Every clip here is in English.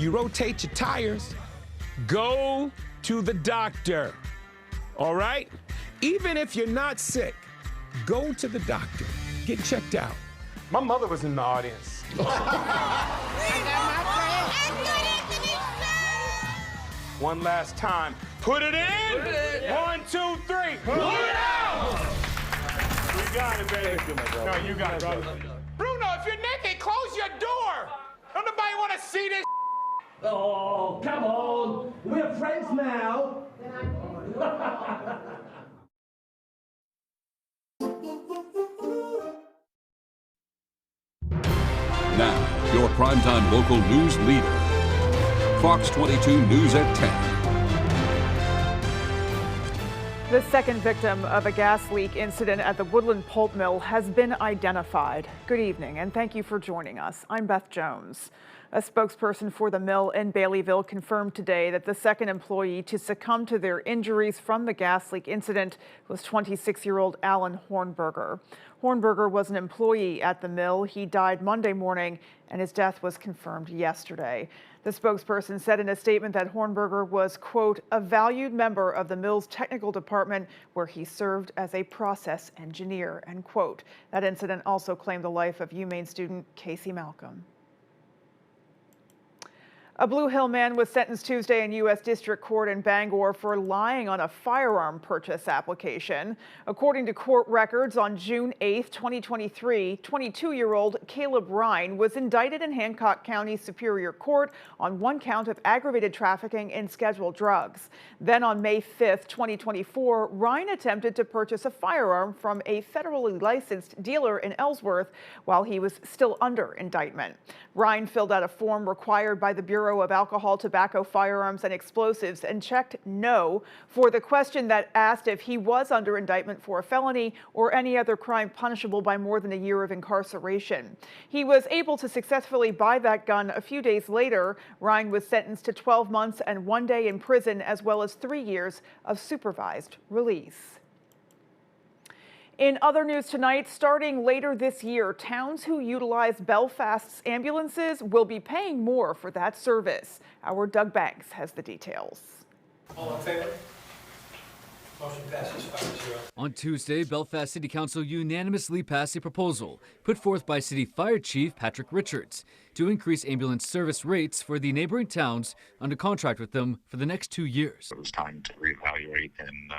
you rotate your tires, go to the doctor. All right? Even if you're not sick, go to the doctor. Get checked out. My mother was in the audience. One last time. Put it in. Put it in. 1, 2, 3. Put it out. You got it, baby. No, you got it, brother. Bruno, if you're naked, close your door. Don't nobody want to see this. Oh, come on. We're friends now. Now, your primetime local news leader. Fox 22 News at 10. The second victim of a gas leak incident at the Woodland Pulp Mill has been identified. Good evening, and thank you for joining us. I'm Beth Jones. A spokesperson for the mill in Baileyville confirmed today that the second employee to succumb to their injuries from the gas leak incident was 26-year-old Alan Hornberger. Hornberger was an employee at the mill. He died Monday morning, and his death was confirmed yesterday. The spokesperson said in a statement that Hornberger was, quote, a valued member of the mill's technical department where he served as a process engineer, end quote. That incident also claimed the life of UMaine student Casey Malcolm. A Blue Hill man was sentenced Tuesday in U.S. District Court in Bangor for lying on a firearm purchase application. According to court records, on June 8, 2023, 22-year-old Caleb Ryan was indicted in Hancock County Superior Court on one count of aggravated trafficking in scheduled drugs. Then on May 5, 2024, Ryan attempted to purchase a firearm from a federally licensed dealer in Ellsworth while he was still under indictment. Ryan filled out a form required by the Bureau of Alcohol, Tobacco, Firearms, and Explosives and checked no for the question that asked if he was under indictment for a felony or any other crime punishable by more than a year of incarceration. He was able to successfully buy that gun a few days later. Ryan was sentenced to 12 months and 1 day in prison, as well as 3 years of supervised release. In other news tonight, starting later this year, towns who utilize Belfast's ambulances will be paying more for that service. Our Doug Banks has the details. All in favor? Motion passes 5-0. On Tuesday, Belfast City Council unanimously passed a proposal put forth by City Fire Chief Patrick Richards to increase ambulance service rates for the neighboring towns under contract with them for the next 2 years. It was time to reevaluate and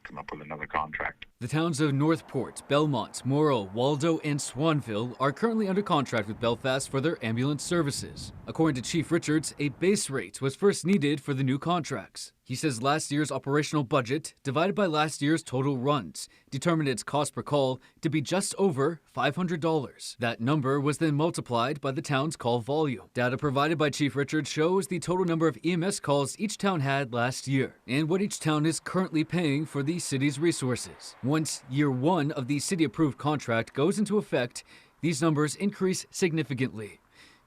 come up with another contract. The towns of Northport, Belmont, Morrow, Waldo, and Swanville are currently under contract with Belfast for their ambulance services. According to Chief Richards, a base rate was first needed for the new contracts. He says last year's operational budget, divided by last year's total runs, determined its cost per call to be just over $500. That number was then multiplied by the town's call volume. Data provided by Chief Richards shows the total number of EMS calls each town had last year, and what each town is currently paying for the city's resources. Once year one of the city-approved contract goes into effect, these numbers increase significantly.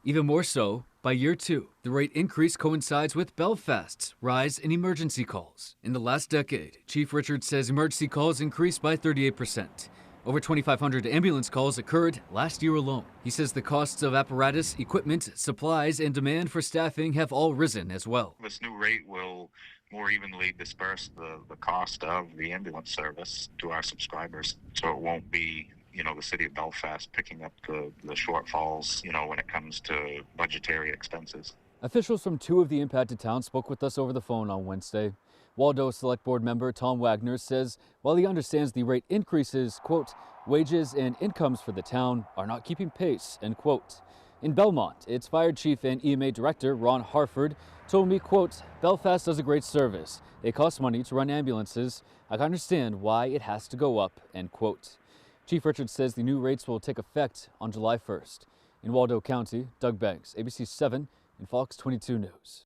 Even more so, by year two, the rate increase coincides with Belfast's rise in emergency calls. In the last decade, Chief Richards says emergency calls increased by 38%. Over 2,500 ambulance calls occurred last year alone. He says the costs of apparatus, equipment, supplies, and demand for staffing have all risen as well. This new rate will more evenly disperse the cost of the ambulance service to our subscribers, so it won't be the city of Belfast picking up the shortfalls, when it comes to budgetary expenses. Officials from two of the impacted towns spoke with us over the phone on Wednesday. Waldo Select Board member Tom Wagner says while he understands the rate increases, quote, wages and incomes for the town are not keeping pace, end quote. In Belmont, its fire chief and EMA director, Ron Harford, told me, quote, Belfast does a great service. It costs money to run ambulances. I can understand why it has to go up, end quote. Chief Richards says the new rates will take effect on July 1st. In Waldo County, Doug Banks, ABC 7 and Fox 22 News.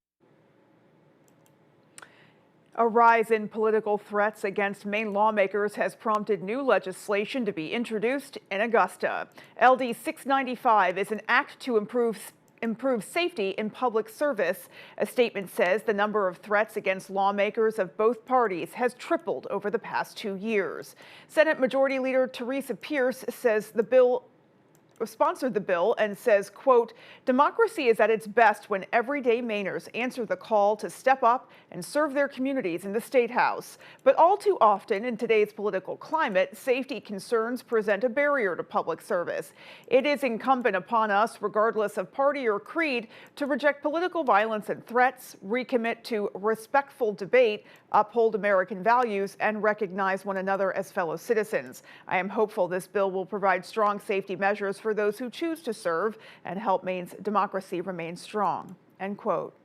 A rise in political threats against Maine lawmakers has prompted new legislation to be introduced in Augusta. LD 695 is an act to improve safety in public service. A statement says the number of threats against lawmakers of both parties has tripled over the past 2 years. Senate Majority Leader Teresa Pierce says the bill sponsored the bill and says, quote, democracy is at its best when everyday Mainers answer the call to step up and serve their communities in the State House. But all too often in today's political climate, safety concerns present a barrier to public service. It is incumbent upon us, regardless of party or creed, to reject political violence and threats, recommit to respectful debate, uphold American values, and recognize one another as fellow citizens. I am hopeful this bill will provide strong safety measures for those who choose to serve and help Maine's democracy remain strong, end quote.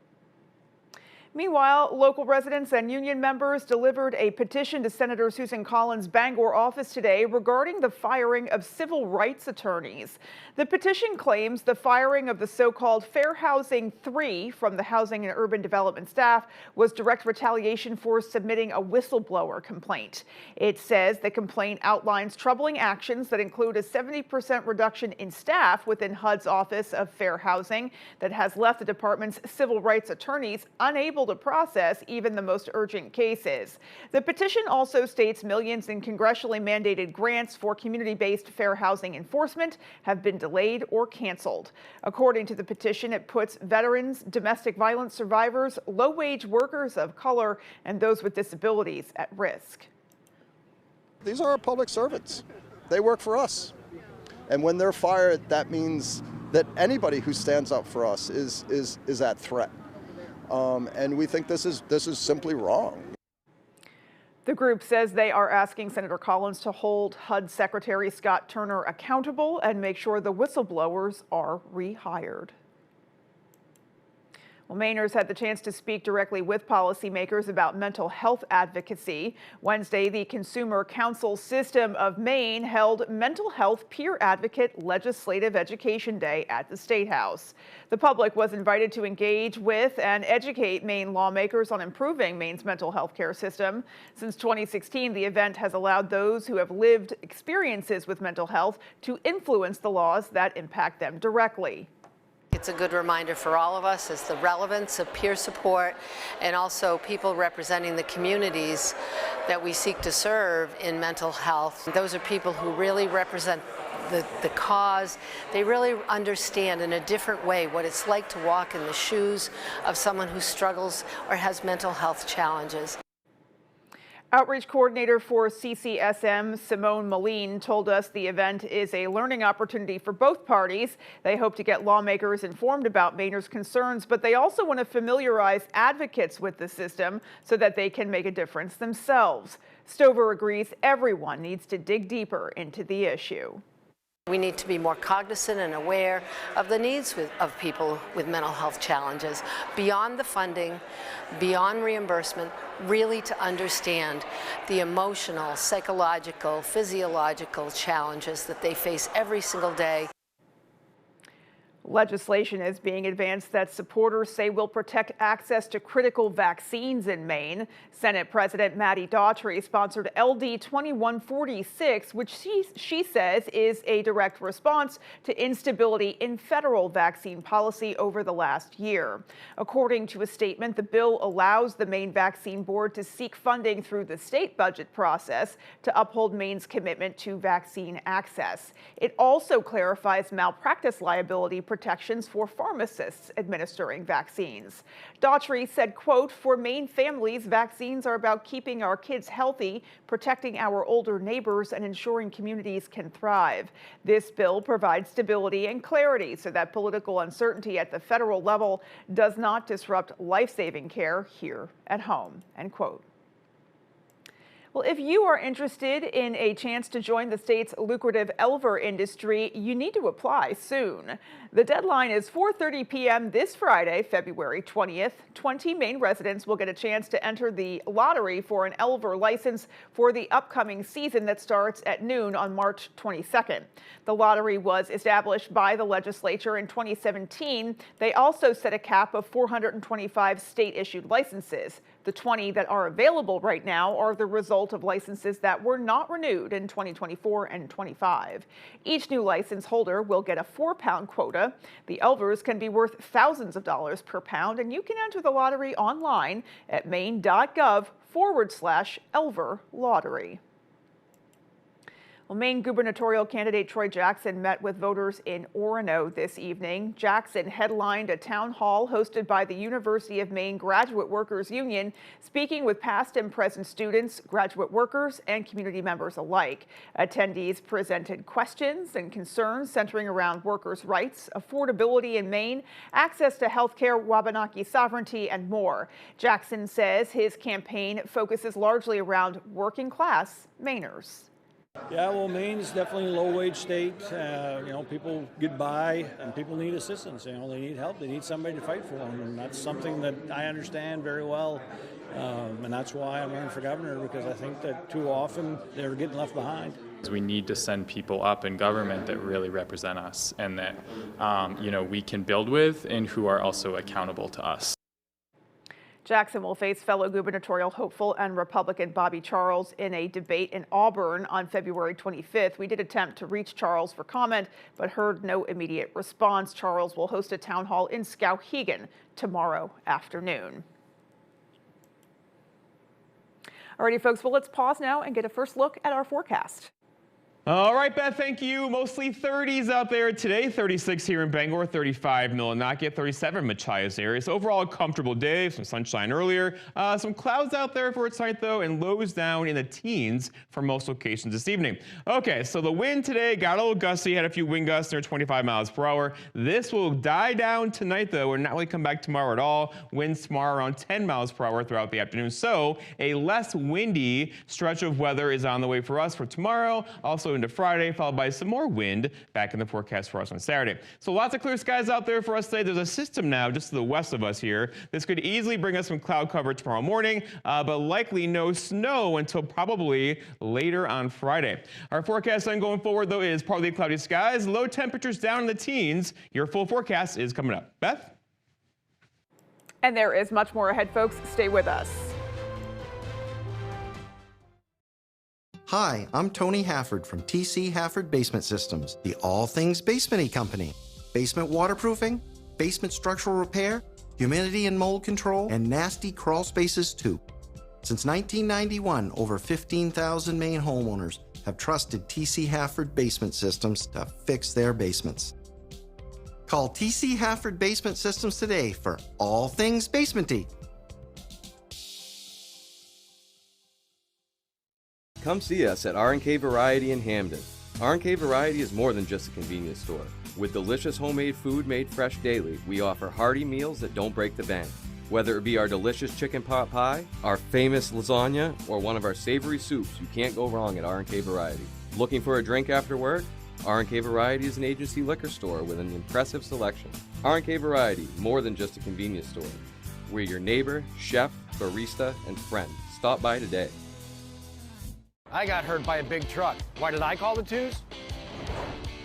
Meanwhile, local residents and union members delivered a petition to Senator Susan Collins' Bangor office today regarding the firing of civil rights attorneys. The petition claims the firing of the so-called Fair Housing 3 from the Housing and Urban Development staff was direct retaliation for submitting a whistleblower complaint. It says the complaint outlines troubling actions that include a 70% reduction in staff within HUD's Office of Fair Housing that has left the department's civil rights attorneys unable to process even the most urgent cases. The petition also states millions in congressionally mandated grants for community-based fair housing enforcement have been delayed or canceled. According to the petition, it puts veterans, domestic violence survivors, low-wage workers of color, and those with disabilities at risk. These are our public servants. They work for us. And when they're fired, that means that anybody who stands up for us is at threat. And we think this is simply wrong. The group says they are asking Senator Collins to hold HUD Secretary Scott Turner accountable and make sure the whistleblowers are rehired. Well, Mainers had the chance to speak directly with policymakers about mental health advocacy. Wednesday, the Consumer Counsel System of Maine held Mental Health Peer Advocate Legislative Education Day at the State House. The public was invited to engage with and educate Maine lawmakers on improving Maine's mental health care system. Since 2016, the event has allowed those who have lived experiences with mental health to influence the laws that impact them directly. It's a good reminder for all of us as the relevance of peer support and also people representing the communities that we seek to serve in mental health. Those are people who really represent the cause. They really understand in a different way what it's like to walk in the shoes of someone who struggles or has mental health challenges. Outreach coordinator for CCSM, Simone Moline, told us the event is a learning opportunity for both parties. They hope to get lawmakers informed about Mainers' concerns, but they also want to familiarize advocates with the system so that they can make a difference themselves. Stover agrees everyone needs to dig deeper into the issue. We need to be more cognizant and aware of the needs of people with mental health challenges, beyond the funding, beyond reimbursement, really to understand the emotional, psychological, physiological challenges that they face every single day. Legislation is being advanced that supporters say will protect access to critical vaccines in Maine. Senate President Maddie Daughtry sponsored LD 2146, which she says is a direct response to instability in federal vaccine policy over the last year. According to a statement, the bill allows the Maine Vaccine Board to seek funding through the state budget process to uphold Maine's commitment to vaccine access. It also clarifies malpractice liability protections for pharmacists administering vaccines. Daughtry said, quote, "For Maine families, vaccines are about keeping our kids healthy, protecting our older neighbors, and ensuring communities can thrive. This bill provides stability and clarity so that political uncertainty at the federal level does not disrupt life-saving care here at home," end quote. Well, if you are interested in a chance to join the state's lucrative Elver industry, you need to apply soon. The deadline is 4:30 p.m. this Friday, February 20th. 20 Maine residents will get a chance to enter the lottery for an Elver license for the upcoming season that starts at noon on March 22nd. The lottery was established by the legislature in 2017. They also set a cap of 425 state-issued licenses. The 20 that are available right now are the result of licenses that were not renewed in 2024 and 25. Each new license holder will get a 4-pound quota. The Elvers can be worth thousands of dollars per pound, and you can enter the lottery online at maine.gov/Elver Lottery. Well, Maine gubernatorial candidate Troy Jackson met with voters in Orono this evening. Jackson headlined a town hall hosted by the University of Maine Graduate Workers Union, speaking with past and present students, graduate workers, and community members alike. Attendees presented questions and concerns centering around workers' rights, affordability in Maine, access to health care, Wabanaki sovereignty, and more. Jackson says his campaign focuses largely around working-class Mainers. Yeah, well, Maine's definitely a low-wage state. People get by, and people need assistance. They need help. They need somebody to fight for them, and that's something that I understand very well. And that's why I'm running for governor, because I think that too often they're getting left behind. We need to send people up in government that really represent us, and that we can build with, and who are also accountable to us. Jackson will face fellow gubernatorial hopeful and Republican Bobby Charles in a debate in Auburn on February 25th. We did attempt to reach Charles for comment, but heard no immediate response. Charles will host a town hall in Skowhegan tomorrow afternoon. Alrighty, folks, well, let's pause now and get a first look at our forecast. All right, Beth, thank you. Mostly 30s out there today. 36 here in Bangor, 35 Millinocket, 37 Machias area. So overall, a comfortable day. Some sunshine earlier. Some clouds out there for tonight, though, and lows down in the teens for most locations this evening. Okay, so the wind today got a little gusty. Had a few wind gusts near 25 miles per hour. This will die down tonight, though, and not really come back tomorrow at all. Winds tomorrow around 10 miles per hour throughout the afternoon. So a less windy stretch of weather is on the way for us for tomorrow. Also into Friday, followed by some more wind back in the forecast for us on Saturday. So lots of clear skies out there for us today. There's a system now just to the west of us here. This could easily bring us some cloud cover tomorrow morning, but likely no snow until probably later on Friday. Our forecast then going forward, though, is partly cloudy skies, low temperatures down in the teens. Your full forecast is coming up. Beth? And there is much more ahead, folks. Stay with us. Hi, I'm Tony Hafford from TC Hafford Basement Systems, the all things basement-y company. Basement waterproofing, basement structural repair, humidity and mold control, and nasty crawl spaces too. Since 1991, over 15,000 Maine homeowners have trusted TC Hafford Basement Systems to fix their basements. Call TC Hafford Basement Systems today for all things basement-y. Come see us at R&K Variety in Hamden. R&K Variety is more than just a convenience store. With delicious homemade food made fresh daily, we offer hearty meals that don't break the bank. Whether it be our delicious chicken pot pie, our famous lasagna, or one of our savory soups, you can't go wrong at R&K Variety. Looking for a drink after work? R&K Variety is an agency liquor store with an impressive selection. R&K Variety, more than just a convenience store. We're your neighbor, chef, barista, and friend. Stop by today. I got hurt by a big truck. Why did I call the twos?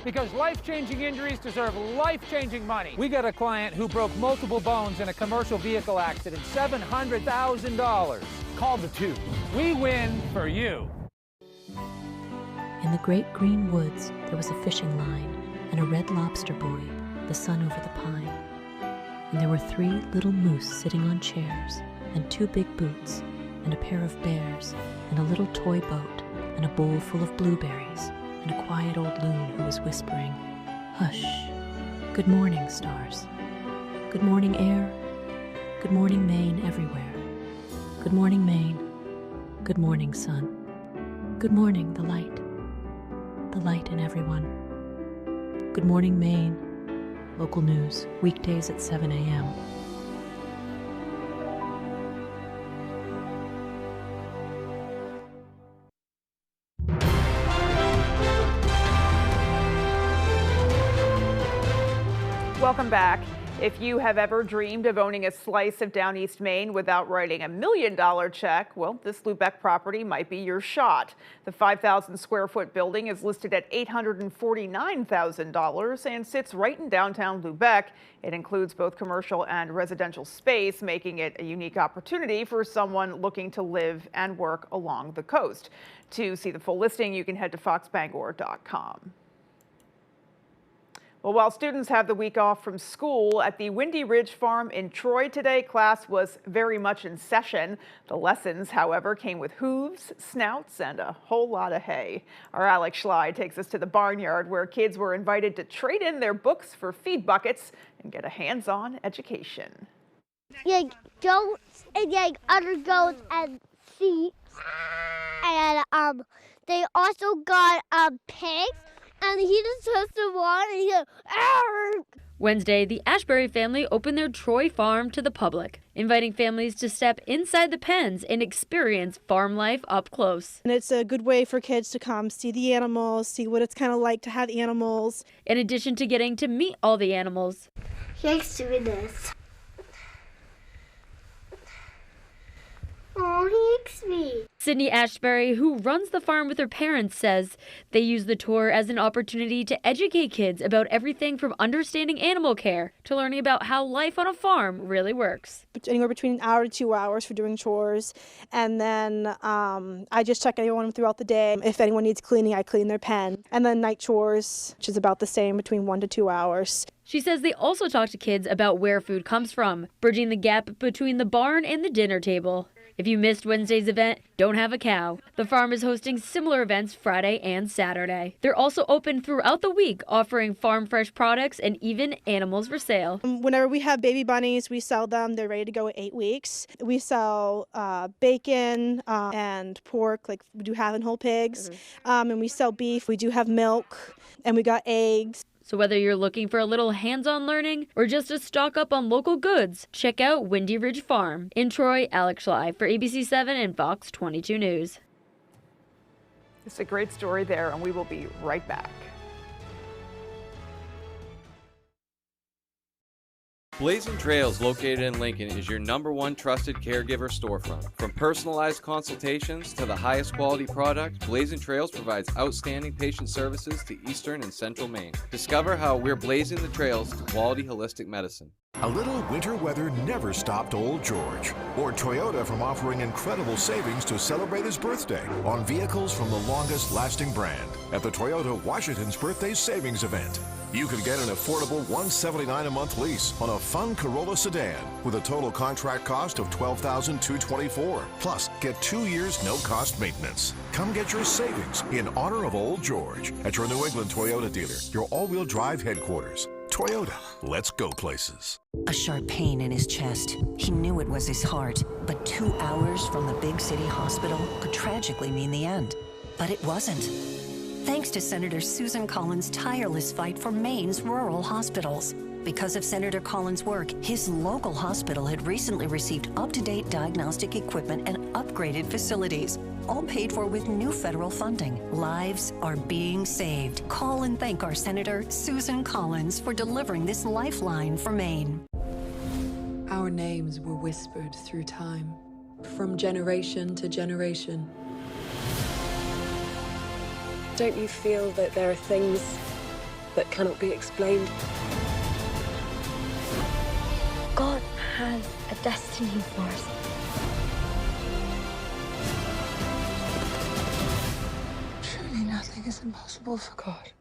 Because life-changing injuries deserve life-changing money. We got a client who broke multiple bones in a commercial vehicle accident, $700,000. Call the twos. We win for you. In the great green woods, there was a fishing line and a red lobster buoy, the sun over the pine. And there were 3 little moose sitting on chairs, and 2 big boots, and a pair of bears, and a little toy boat, and a bowl full of blueberries, and a quiet old loon who was whispering, "Hush, good morning, stars. Good morning, air. Good morning, Maine everywhere. Good morning, Maine. Good morning, sun. Good morning, the light in everyone. Good morning, Maine. Local news, weekdays at 7 a.m. Welcome back. If you have ever dreamed of owning a slice of Down East Maine without writing a $1 million check, well, this Lubec property might be your shot. The 5,000 square foot building is listed at $849,000 and sits right in downtown Lubec. It includes both commercial and residential space, making it a unique opportunity for someone looking to live and work along the coast. To see the full listing, you can head to foxbangor.com. Well, while students have the week off from school, at the Windy Ridge Farm in Troy today, class was very much in session. The lessons, however, came with hooves, snouts, and a whole lot of hay. Our Alex Schley takes us to the barnyard where kids were invited to trade in their books for feed buckets and get a hands-on education. Goats and other goats and sheep, and they also got pigs. And he just touched the water and he goes, "Arr!" Wednesday, the Ashbury family opened their Troy farm to the public, inviting families to step inside the pens and experience farm life up close. And it's a good way for kids to come see the animals, see what it's kind of like to have animals. In addition to getting to meet all the animals. He's doing this. Oh, he likes me. Sydney Ashbury, who runs the farm with her parents, says they use the tour as an opportunity to educate kids about everything from understanding animal care to learning about how life on a farm really works. Anywhere between an hour to 2 hours for doing chores. And then I just check everyone throughout the day. If anyone needs cleaning, I clean their pen. And then night chores, which is about the same, between 1 to 2 hours. She says they also talk to kids about where food comes from, bridging the gap between the barn and the dinner table. If you missed Wednesday's event, don't have a cow. The farm is hosting similar events Friday and Saturday. They're also open throughout the week, offering farm fresh products and even animals for sale. Whenever we have baby bunnies, we sell them. They're ready to go in 8 weeks. We sell bacon and pork, like we do have in whole pigs. And we sell beef. We do have milk, and we got eggs. So whether you're looking for a little hands-on learning or just to stock up on local goods, check out Windy Ridge Farm. In Troy, Alex Schley for ABC 7 and Fox 22 News. It's a great story there, and we will be right back. Blazing Trails, located in Lincoln, is your #1 trusted caregiver storefront. From personalized consultations to the highest quality product, Blazing Trails provides outstanding patient services to Eastern and Central Maine. Discover how we're blazing the trails to quality holistic medicine. A little winter weather never stopped Old George or Toyota from offering incredible savings to celebrate his birthday on vehicles from the longest lasting brand at the Toyota Washington's Birthday Savings Event. You can get an affordable $179 a month lease on a fun Corolla sedan with a total contract cost of $12,224. Plus, get 2 years no-cost maintenance. Come get your savings in honor of Old George at your New England Toyota dealer, your all-wheel drive headquarters. Toyota, let's go places. A sharp pain in his chest. He knew it was his heart, but 2 hours from the big city hospital could tragically mean the end. But it wasn't. Thanks to Senator Susan Collins' tireless fight for Maine's rural hospitals. Because of Senator Collins' work, his local hospital had recently received up-to-date diagnostic equipment and upgraded facilities, all paid for with new federal funding. Lives are being saved. Call and thank our Senator Susan Collins for delivering this lifeline for Maine. Our names were whispered through time, from generation to generation. Don't you feel that there are things that cannot be explained? God has a destiny for us. Surely nothing is impossible for God.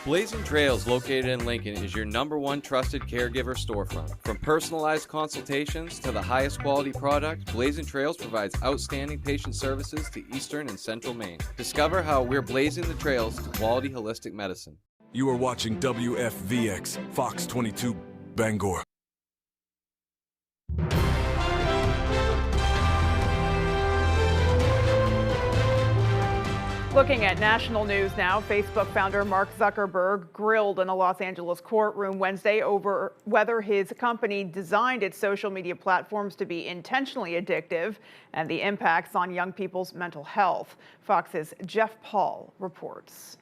Blazing Trails, located in Lincoln, is your #1 trusted caregiver storefront. From personalized consultations to the highest quality product, Blazing Trails provides outstanding patient services to Eastern and Central Maine. Discover how we're blazing the trails to quality holistic medicine. You are watching WFVX, Fox 22, Bangor. Looking at national news now, Facebook founder Mark Zuckerberg grilled in a Los Angeles courtroom Wednesday over whether his company designed its social media platforms to be intentionally addictive and the impacts on young people's mental health. Fox's Jeff Paul reports.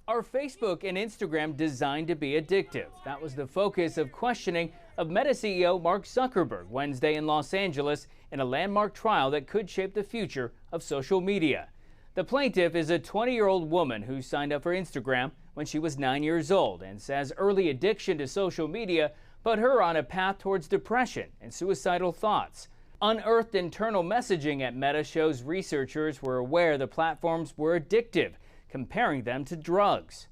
Are Facebook and Instagram designed to be addictive? That was the focus of questioning of Meta CEO Mark Zuckerberg Wednesday in Los Angeles in a landmark trial that could shape the future of social media. The plaintiff is a 20-year-old woman who signed up for Instagram when she was 9 years old and says early addiction to social media put her on a path towards depression and suicidal thoughts. Unearthed internal messaging at Meta shows researchers were aware the platforms were addictive, comparing them to drugs.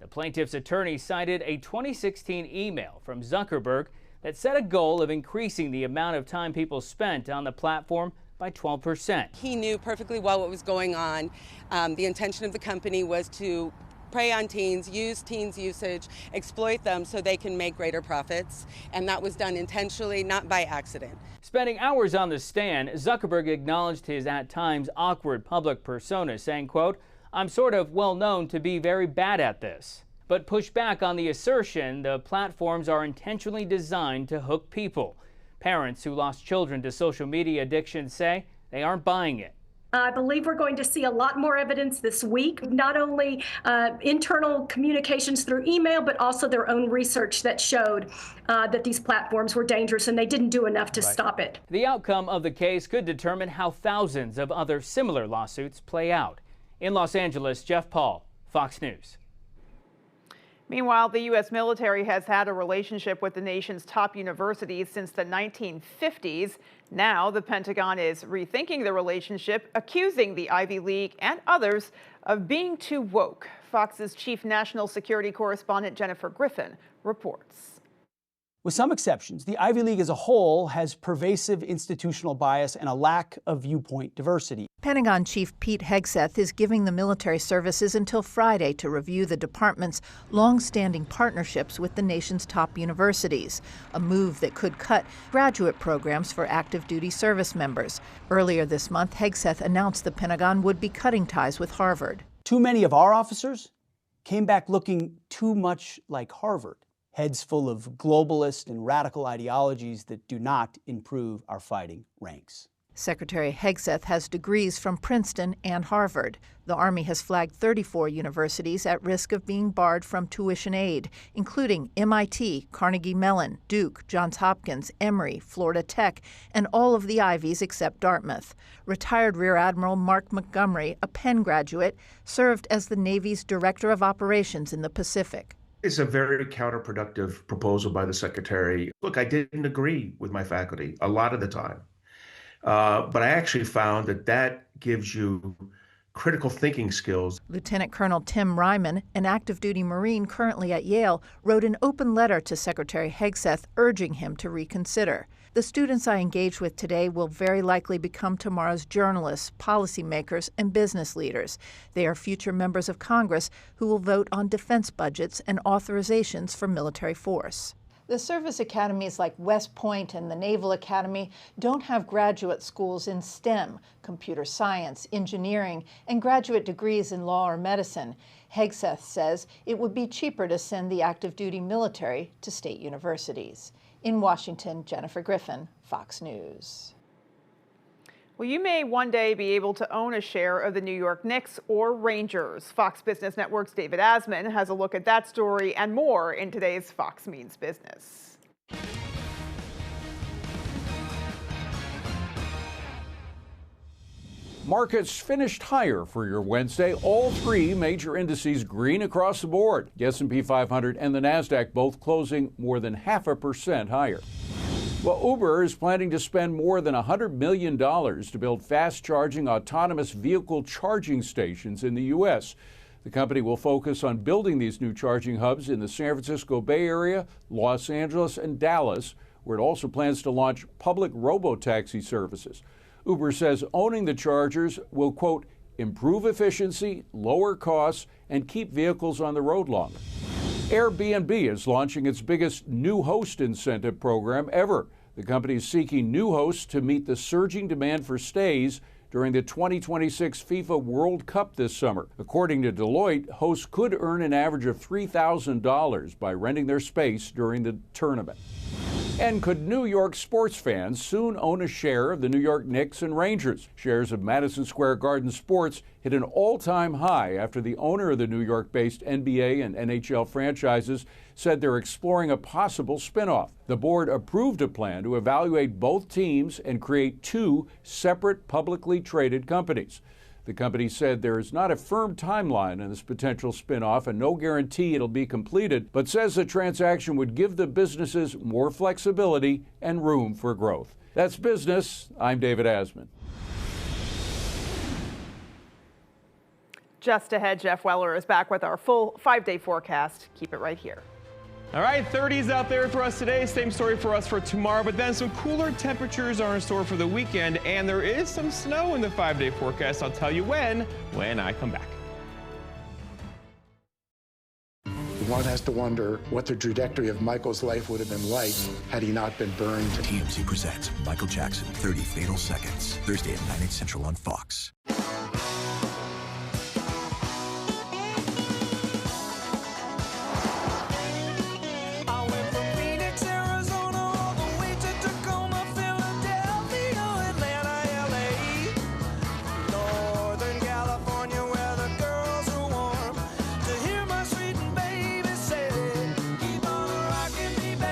The plaintiff's attorney cited a 2016 email from Zuckerberg that set a goal of increasing the amount of time people spent on the platform by 12%. He knew perfectly well what was going on. The intention of the company was to prey on teens, use teens' usage, exploit them so they can make greater profits. And that was done intentionally, not by accident. Spending hours on the stand, Zuckerberg acknowledged his at times awkward public persona, saying, quote, "I'm sort of well known to be very bad at this," but pushed back on the assertion the platforms are intentionally designed to hook people. Parents who lost children to social media addiction say they aren't buying it. I believe we're going to see a lot more evidence this week, not only internal communications through email, but also their own research that showed that these platforms were dangerous and they didn't do enough to stop it. The outcome of the case could determine how thousands of other similar lawsuits play out. In Los Angeles, Jeff Paul, Fox News. Meanwhile, the U.S. military has had a relationship with the nation's top universities since the 1950s. Now, the Pentagon is rethinking the relationship, accusing the Ivy League and others of being too woke. Fox's chief national security correspondent Jennifer Griffin reports. With some exceptions, the Ivy League as a whole has pervasive institutional bias and a lack of viewpoint diversity. Pentagon Chief Pete Hegseth is giving the military services until Friday to review the department's long-standing partnerships with the nation's top universities, a move that could cut graduate programs for active duty service members. Earlier this month, Hegseth announced the Pentagon would be cutting ties with Harvard. Too many of our officers came back looking too much like Harvard. Heads full of globalist and radical ideologies that do not improve our fighting ranks. Secretary Hegseth has degrees from Princeton and Harvard. The Army has flagged 34 universities at risk of being barred from tuition aid, including MIT, Carnegie Mellon, Duke, Johns Hopkins, Emory, Florida Tech, and all of the Ivies except Dartmouth. Retired Rear Admiral Mark Montgomery, a Penn graduate, served as the Navy's Director of Operations in the Pacific. It's a very counterproductive proposal by the secretary. Look, I didn't agree with my faculty a lot of the time, but I actually found that gives you critical thinking skills. Lieutenant Colonel Tim Ryman, an active duty Marine currently at Yale, wrote an open letter to Secretary Hegseth urging him to reconsider. The students I engage with today will very likely become tomorrow's journalists, policymakers, and business leaders. They are future members of Congress who will vote on defense budgets and authorizations for military force. The service academies like West Point and the Naval Academy don't have graduate schools in STEM, computer science, engineering, and graduate degrees in law or medicine. Hegseth says it would be cheaper to send the active duty military to state universities. In Washington, Jennifer Griffin, Fox News. Well, you may one day be able to own a share of the New York Knicks or Rangers. Fox Business Network's David Asman has a look at that story and more in today's Fox Means Business. Markets finished higher for your Wednesday. All three major indices green across the board. The S&P 500 and the NASDAQ both closing more than 0.5% higher. Well, Uber is planning to spend more than $100 million to build fast-charging autonomous vehicle charging stations in the U.S. The company will focus on building these new charging hubs in the San Francisco Bay Area, Los Angeles, and Dallas, where it also plans to launch public robo-taxi services. Uber says owning the chargers will, quote, improve efficiency, lower costs, and keep vehicles on the road longer. Airbnb is launching its biggest new host incentive program ever. The company is seeking new hosts to meet the surging demand for stays during the 2026 FIFA World Cup this summer. According to Deloitte, hosts could earn an average of $3,000 by renting their space during the tournament. And could New York sports fans soon own a share of the New York Knicks and Rangers? Shares of Madison Square Garden Sports hit an all-time high after the owner of the New York-based NBA and NHL franchises said they're exploring a possible spinoff. The board approved a plan to evaluate both teams and create two separate publicly traded companies. The company said there is not a firm timeline on this potential spinoff and no guarantee it'll be completed, but says the transaction would give the businesses more flexibility and room for growth. That's business. I'm David Asman. Just ahead, Jeff Weller is back with our full 5-day forecast. Keep it right here. All right, 30s out there for us today. Same story for us for tomorrow, but then some cooler temperatures are in store for the weekend, and there is some snow in the 5-day forecast. I'll tell you when I come back. One has to wonder what the trajectory of Michael's life would have been like had he not been burned. TMZ presents Michael Jackson, 30 Fatal Seconds, Thursday at 9, 8 Central on Fox.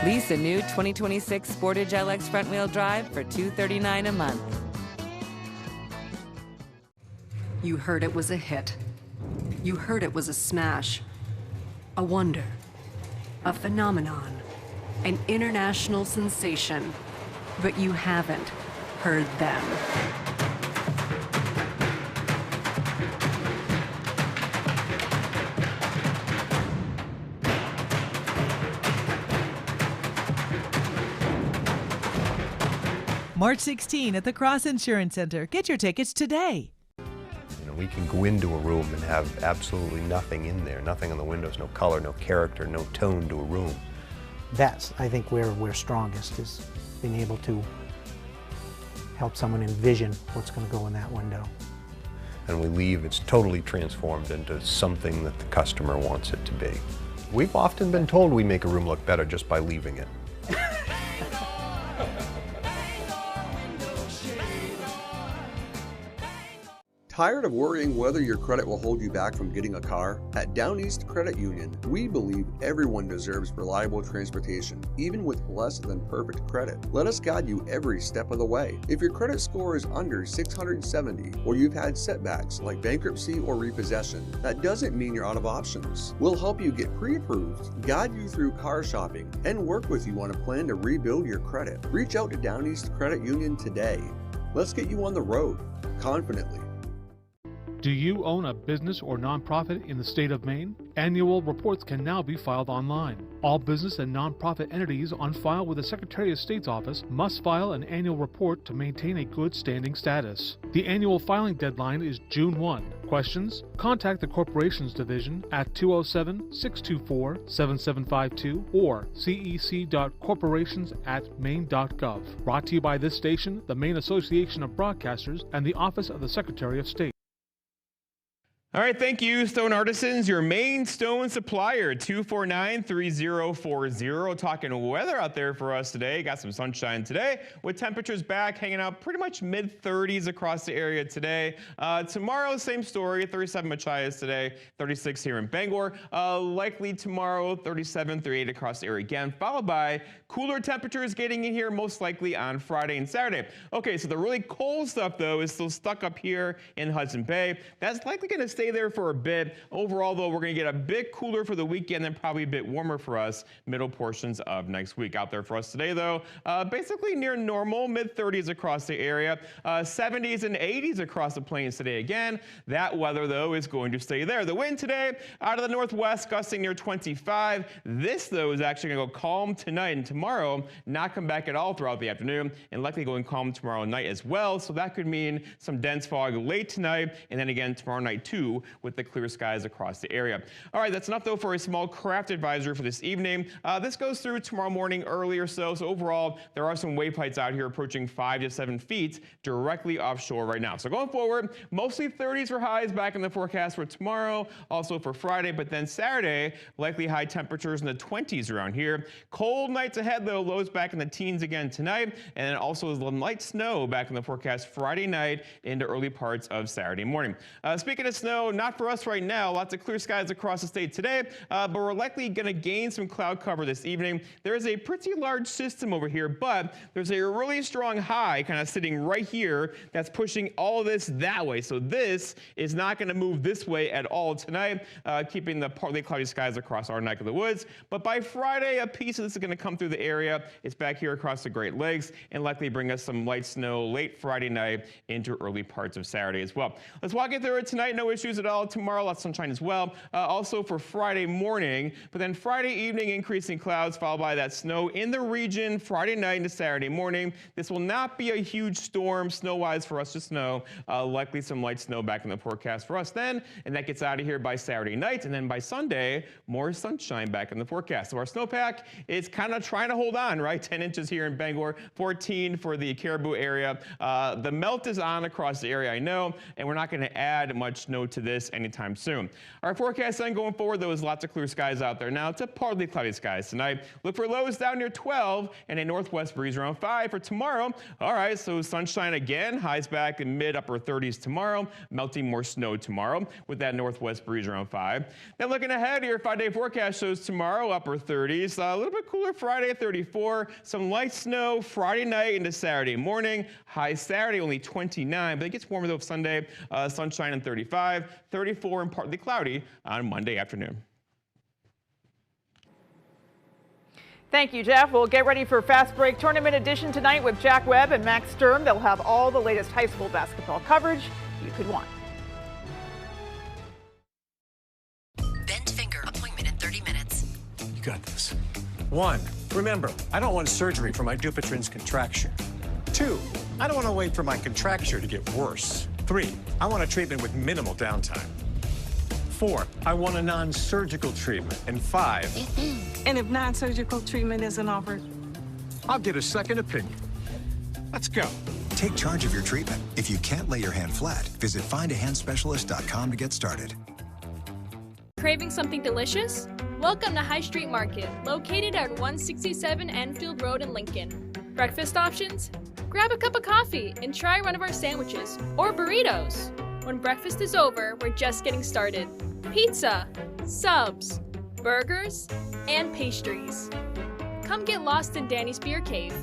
Lease a new 2026 Sportage LX front-wheel drive for $239 a month. You heard it was a hit. You heard it was a smash. A wonder. A phenomenon. An international sensation. But you haven't heard them. March 16 at the Cross Insurance Center. Get your tickets today. We can go into a room and have absolutely nothing in there, nothing on the windows, no color, no character, no tone to a room. That's, I think, where we're strongest, is being able to help someone envision what's going to go in that window. And we leave, it's totally transformed into something that the customer wants it to be. We've often been told we make a room look better just by leaving it. Tired of worrying whether your credit will hold you back from getting a car? At Down East Credit Union, we believe everyone deserves reliable transportation, even with less than perfect credit. Let us guide you every step of the way. If your credit score is under 670, or you've had setbacks like bankruptcy or repossession, that doesn't mean you're out of options. We'll help you get pre-approved, guide you through car shopping, and work with you on a plan to rebuild your credit. Reach out to Down East Credit Union today. Let's get you on the road, confidently. Do you own a business or nonprofit in the state of Maine? Annual reports can now be filed online. All business and nonprofit entities on file with the Secretary of State's office must file an annual report to maintain a good standing status. The annual filing deadline is June 1. Questions? Contact the Corporations Division at 207-624-7752 or cec.corporations@maine.gov. Brought to you by this station, the Maine Association of Broadcasters, and the Office of the Secretary of State. All right, thank you, Stone Artisans, your main stone supplier, 249-3040. Talking weather out there for us today. Got some sunshine today with temperatures back, hanging out pretty much mid-30s across the area today. Tomorrow, same story, 37 Machias today, 36 here in Bangor. Likely tomorrow, 37, 38 across the area again, followed by cooler temperatures getting in here most likely on Friday and Saturday. Okay, so the really cold stuff, though, is still stuck up here in Hudson Bay. That's likely going to stay there for a bit. Overall, though, we're going to get a bit cooler for the weekend and probably a bit warmer for us middle portions of next week. Out there for us today, though, basically near normal, mid-30s across the area, 70s and 80s across the plains today again. That weather, though, is going to stay there. The wind today out of the northwest gusting near 25. This, though, is actually going to go calm tonight and tomorrow, not come back at all throughout the afternoon, and likely going calm tomorrow night as well. So that could mean some dense fog late tonight, and then again tomorrow night too, with the clear skies across the area. All right, that's enough though for a small craft advisory for this evening. This goes through tomorrow morning early or so. So overall, there are some wave heights out here approaching 5 to 7 feet directly offshore right now. So going forward, mostly 30s for highs back in the forecast for tomorrow, also for Friday, but then Saturday, likely high temperatures in the 20s around here. Cold nights ahead though, lows back in the teens again tonight, and then also light snow back in the forecast Friday night into early parts of Saturday morning. Speaking of snow, snow. Not for us right now. Lots of clear skies across the state today, but we're likely going to gain some cloud cover this evening. There is a pretty large system over here, but there's a really strong high kind of sitting right here that's pushing all of this that way. So this is not going to move this way at all tonight, keeping the partly cloudy skies across our neck of the woods. But by Friday, a piece of this is going to come through the area. It's back here across the Great Lakes and likely bring us some light snow late Friday night into early parts of Saturday as well. Let's walk you through it tonight. No issues at all. Tomorrow, lots of sunshine as well. Also for Friday morning, but then Friday evening, increasing clouds followed by that snow in the region Friday night into Saturday morning. This will not be a huge storm snow-wise for us, just snow. Likely some light snow back in the forecast for us then, and that gets out of here by Saturday night, and then by Sunday, more sunshine back in the forecast. So our snowpack is kind of trying to hold on, right? 10 inches here in Bangor, 14 for the Caribou area. The melt is on across the area, I know, and we're not going to add much snow to this anytime soon. Our forecast then going forward, though, is lots of clear skies out there. Now, it's a partly cloudy skies tonight. Look for lows down near 12 and a northwest breeze around 5 for tomorrow. All right, so sunshine again, highs back in mid-upper 30s tomorrow, melting more snow tomorrow with that northwest breeze around 5. Then looking ahead, your 5-day forecast shows tomorrow upper 30s, a little bit cooler Friday at 34, some light snow Friday night into Saturday morning, high Saturday only 29, but it gets warmer though Sunday, sunshine and 35, 34 and partly cloudy on Monday afternoon. Thank you, Jeff. We'll get ready for Fast Break Tournament Edition tonight with Jack Webb and Max Sturm. They'll have all the latest high school basketball coverage you could want. Bent finger appointment in 30 minutes. You got this. 1, remember, I don't want surgery for my Dupuytren's contracture. 2, I don't want to wait for my contracture to get worse. 3, I want a treatment with minimal downtime. 4, I want a non-surgical treatment. And 5, and if non-surgical treatment isn't offered, I'll get a second opinion. Let's go. Take charge of your treatment. If you can't lay your hand flat, visit findahandspecialist.com to get started. Craving something delicious? Welcome to High Street Market, located at 167 Enfield Road in Lincoln. Breakfast options? Grab a cup of coffee and try one of our sandwiches or burritos. When breakfast is over, we're just getting started. Pizza, subs, burgers, and pastries. Come get lost in Danny's Beer Cave.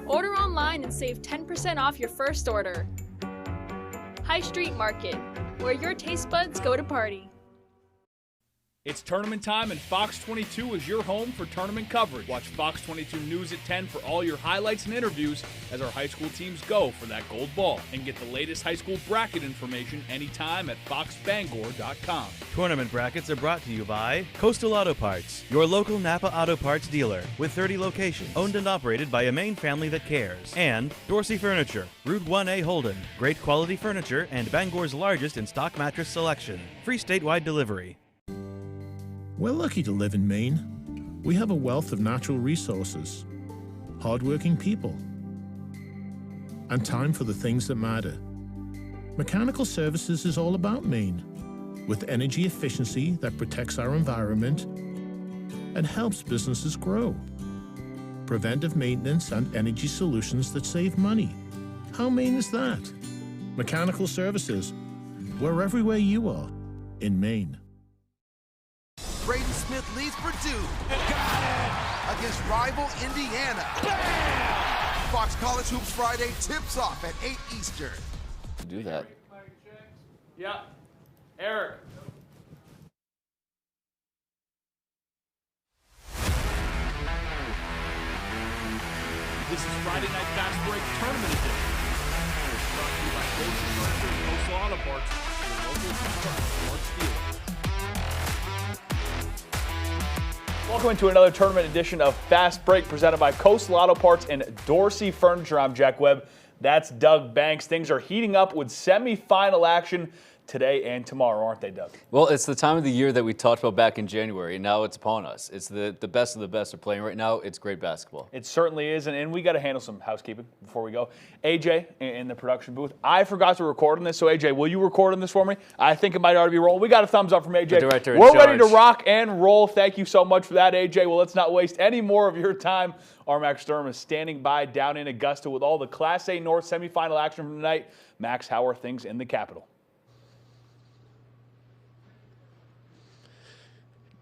Order online and save 10% off your first order. High Street Market, where your taste buds go to party. It's tournament time, and Fox 22 is your home for tournament coverage. Watch Fox 22 News at 10 for all your highlights and interviews as our high school teams go for that gold ball. And get the latest high school bracket information anytime at foxbangor.com. Tournament brackets are brought to you by Coastal Auto Parts, your local Napa Auto Parts dealer with 30 locations, owned and operated by a Maine family that cares. And Dorsey Furniture, Route 1A Holden, great quality furniture and Bangor's largest in-stock mattress selection. Free statewide delivery. We're lucky to live in Maine. We have a wealth of natural resources, hardworking people, and time for the things that matter. Mechanical Services is all about Maine, with energy efficiency that protects our environment and helps businesses grow. Preventive maintenance and energy solutions that save money. How Maine is that? Mechanical Services. We're everywhere you are in Maine. Braden Smith leads Purdue against rival Indiana. Bam! Fox College Hoops Friday tips off at 8 Eastern. Do that. Yeah. Eric. This is Friday Night Fast Break Tournament Edition. Brought to you by Coastal Auto Parts, your local parts dealer. Welcome into another tournament edition of Fast Break presented by Coastal Auto Parts and Dorsey Furniture. I'm Jack Webb. That's Doug Banks. Things are heating up with semifinal action today and tomorrow, aren't they, Doug? Well, it's the time of the year that we talked about back in January, and now it's upon us. It's the best of the best are playing right now. It's great basketball. It certainly is, and we got to handle some housekeeping before we go. AJ in the production booth. I forgot to record on this, so AJ, will you record on this for me? I think it might already be rolling. We got a thumbs up from AJ. The director in We're charge. ready to rock and roll. Thank you so much for that, AJ. Well, let's not waste any more of your time. Our Max Sturm is standing by down in Augusta with all the Class A North semifinal action from tonight. Max, how are things in the Capitol?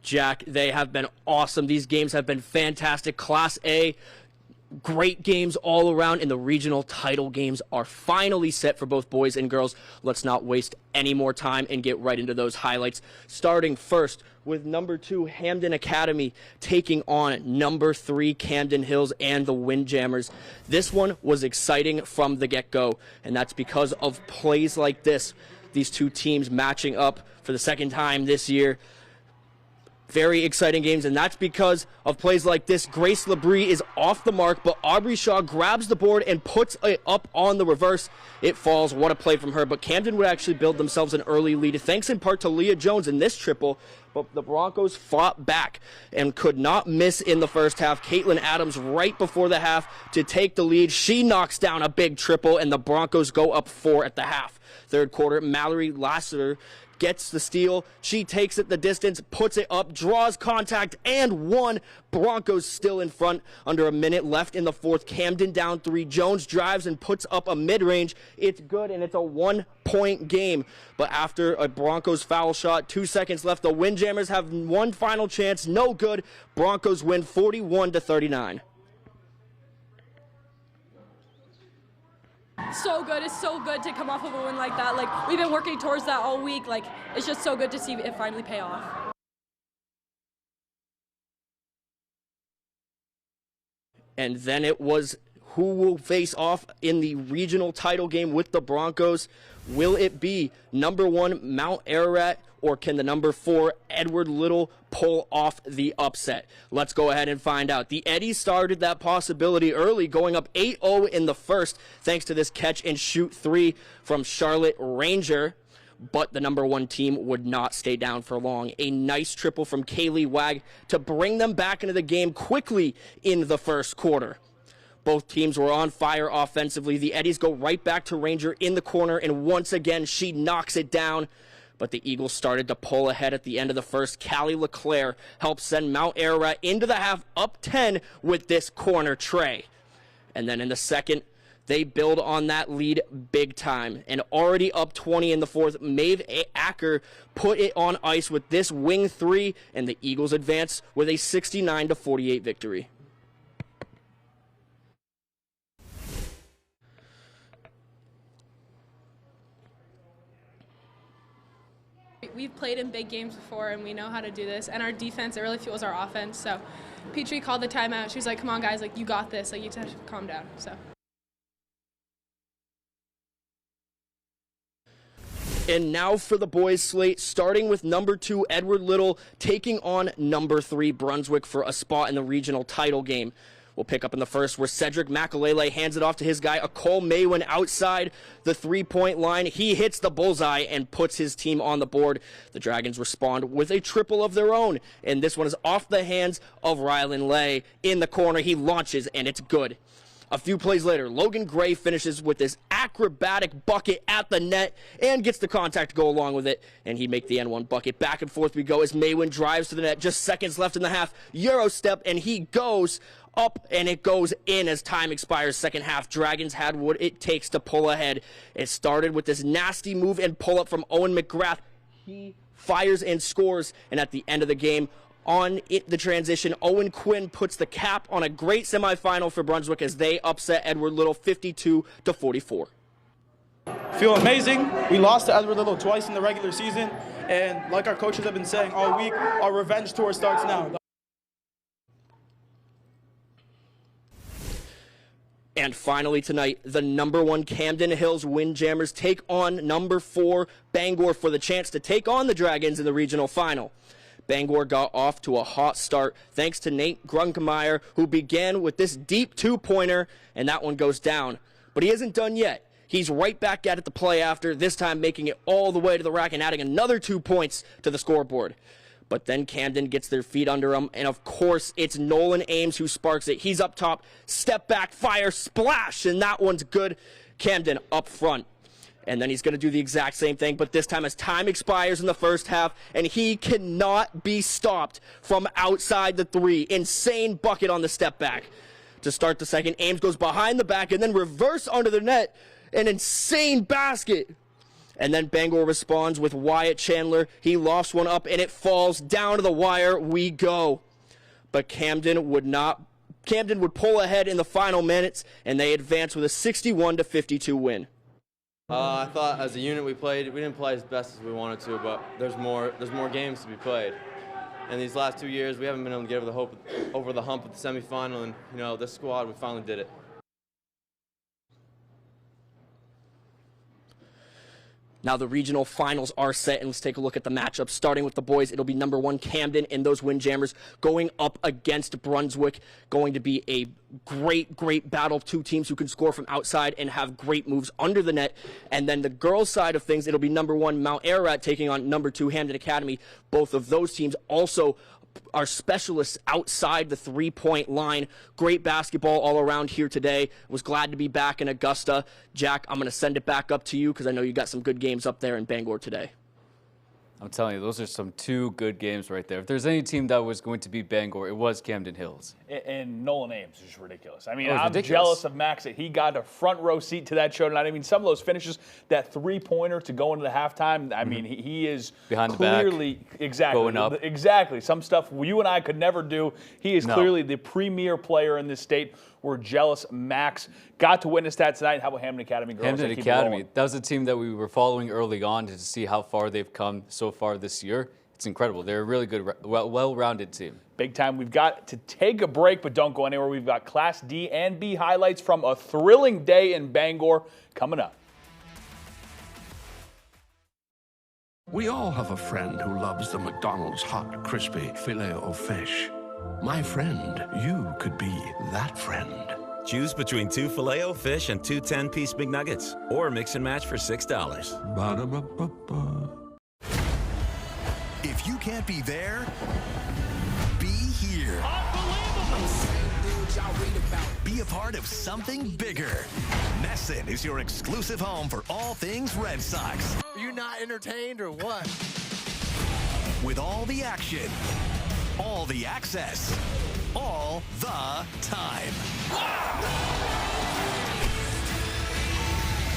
Jack, they have been awesome. These games have been fantastic. Class A, great games all around, and the regional title games are finally set for both boys and girls. Let's not waste any more time and get right into those highlights. Starting first with number 2 Hamden Academy taking on number 3 Camden Hills and the Windjammers. This one was exciting from the get-go, and that's because of plays like this. These two teams matching up for the second time this year. Very exciting games, and that's because of plays like this. Grace Labrie is off the mark, but Aubrey Shaw grabs the board and puts it up on the reverse. It falls. What a play from her, but Camden would actually build themselves an early lead, thanks in part to Leah Jones in this triple, but the Broncos fought back and could not miss in the first half. Caitlin Adams right before the half to take the lead. She knocks down a big triple, and the Broncos go up 4 at the half. Third quarter, Mallory Lassiter gets the steal. She takes it the distance, puts it up, draws contact, and 1. Broncos still in front. Under a minute left in the fourth. Camden down 3. Jones drives and puts up a mid-range. It's good, and it's a 1-point game. But after a Broncos foul shot, 2 seconds left, the Windjammers have one final chance. No good. Broncos win 41-39. So good. It's so good to come off of a win like that. Like, we've been working towards that all week. Like, it's just so good to see it finally pay off. And then it was who will face off in the regional title game with the Broncos. Will it be number 1 Mount Ararat, or can the number 4 Edward Little pull off the upset? Let's go ahead and find out. The Eddies started that possibility early, going up 8-0 in the first, thanks to this catch and shoot 3 from Charlotte Ranger. But the number 1 team would not stay down for long. A nice triple from Kaylee Wag to bring them back into the game quickly in the first quarter. Both teams were on fire offensively. The Eddies go right back to Ranger in the corner, and once again, she knocks it down. But the Eagles started to pull ahead at the end of the first. Callie LeClaire helped send Mount Ararat into the half up 10 with this corner tray. And then in the second, they build on that lead big time. And already up 20 in the fourth, Maeve Acker put it on ice with this wing 3, and the Eagles advance with a 69-48 victory. We've played in big games before, and we know how to do this. And our defense, it really fuels our offense. So Petrie called the timeout. She was like, come on, guys, like, you got this. Like, you just have to calm down. So. And now for the boys' slate, starting with number 2 Edward Little taking on number 3 Brunswick for a spot in the regional title game. We'll pick up in the first where Cedric Makalele hands it off to his guy, Cole Maywin, outside the 3-point line. He hits the bullseye and puts his team on the board. The Dragons respond with a triple of their own, and this one is off the hands of Rylan Lay. In the corner, he launches, and it's good. A few plays later, Logan Gray finishes with this acrobatic bucket at the net and gets the contact to go along with it, and he make the N1 bucket. Back and forth we go as Maywin drives to the net. Just seconds left in the half. Euro step, and he goes up, and it goes in as time expires. Second half, Dragons had what it takes to pull ahead. It started with this nasty move and pull up from Owen McGrath. He fires and scores, and at the end of the game, on the transition, Owen Quinn puts the cap on a great semifinal for Brunswick as they upset Edward Little 52-44. Feel amazing. We lost to Edward Little twice in the regular season, and like our coaches have been saying all week, our revenge tour starts now. And finally tonight, the number 1 Camden Hills Windjammers take on number 4 Bangor for the chance to take on the Dragons in the regional final. Bangor got off to a hot start thanks to Nate Grunkemeyer, who began with this deep 2-pointer, and that one goes down. But he isn't done yet. He's right back at it the play after, this time making it all the way to the rack and adding another 2 points to the scoreboard. But then Camden gets their feet under him, and of course, it's Nolan Ames who sparks it. He's up top, step back, fire, splash, and that one's good. Camden up front. And then he's going to do the exact same thing, but this time as time expires in the first half, and he cannot be stopped from outside the 3. Insane bucket on the step back. To start the second, Ames goes behind the back and then reverse under the net. An insane basket. And then Bangor responds with Wyatt Chandler. He lofts one up, and it falls down to the wire. We go. But Camden would pull ahead in the final minutes, and they advance with a 61-52 win. I thought as a unit we didn't play as best as we wanted to, but there's more games to be played. And these last 2 years, we haven't been able to get over the hump of the semifinal, and this squad, we finally did it. Now the regional finals are set, and let's take a look at the matchups. Starting with the boys, it'll be number 1 Camden and those Windjammers going up against Brunswick. Going to be a great battle. 2 teams who can score from outside and have great moves under the net. And then the girls' side of things, it'll be number 1 Mount Ararat taking on number 2 Hamden Academy. Both of those teams also are specialists outside the 3-point line. Great basketball all around here today. Was glad to be back in Augusta. Jack, I'm going to send it back up to you because I know you got some good games up there in Bangor today. I'm telling you, those are some 2 good games right there. If there's any team that was going to beat Bangor, it was Camden Hills. And Nolan Ames is just ridiculous. I mean, I'm jealous of Max that he got a front row seat to that show tonight. I mean, some of those finishes, that 3-pointer to go into the halftime, I mean, he is behind clearly, the back, exactly, going up. Exactly. Some stuff you and I could never do. He is clearly the premier player in this state. We're jealous. Max got to witness that tonight. How about Hamden Academy girls? Hamden Academy, that was a team that we were following early on to see how far they've come so far this year. It's incredible. They're a really good, well-rounded team. Big time. We've got to take a break, but don't go anywhere. We've got Class D and B highlights from a thrilling day in Bangor coming up. We all have a friend who loves the McDonald's hot, crispy Filet-O-Fish. My friend, you could be that friend. Choose between 2 Filet-O-Fish and 2 10-piece McNuggets, or mix and match for $6. Ba-da-ba-ba-ba. If you can't be there, be here. Be a part of something bigger. Nesson is your exclusive home for all things Red Sox. Are you not entertained or what? With all the action, all the access, all the time.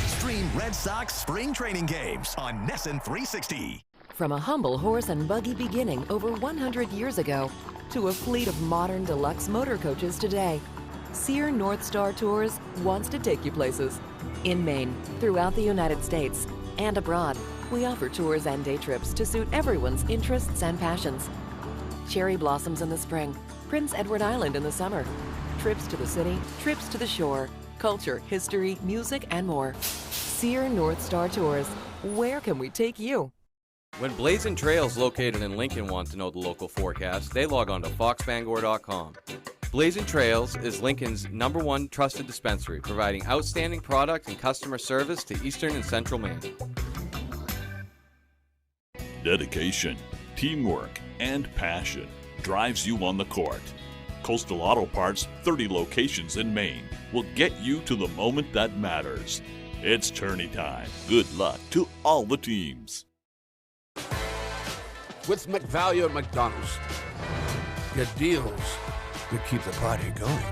Stream Red Sox spring training games on Nesson 360. From a humble horse and buggy beginning over 100 years ago to a fleet of modern deluxe motor coaches today, Sear North Star Tours wants to take you places. In Maine, throughout the United States, and abroad, we offer tours and day trips to suit everyone's interests and passions. Cherry blossoms in the spring, Prince Edward Island in the summer, trips to the city, trips to the shore, culture, history, music, and more. Sear North Star Tours. Where can we take you? When Blazing Trails located in Lincoln want to know the local forecast, they log on to foxbangor.com. Blazing Trails is Lincoln's #1 trusted dispensary, providing outstanding product and customer service to Eastern and Central Maine. Dedication, teamwork, and passion drives you on the court. Coastal Auto Parts' 30 locations in Maine will get you to the moment that matters. It's tourney time. Good luck to all the teams. With McValue at McDonald's, get deals that keep the party going.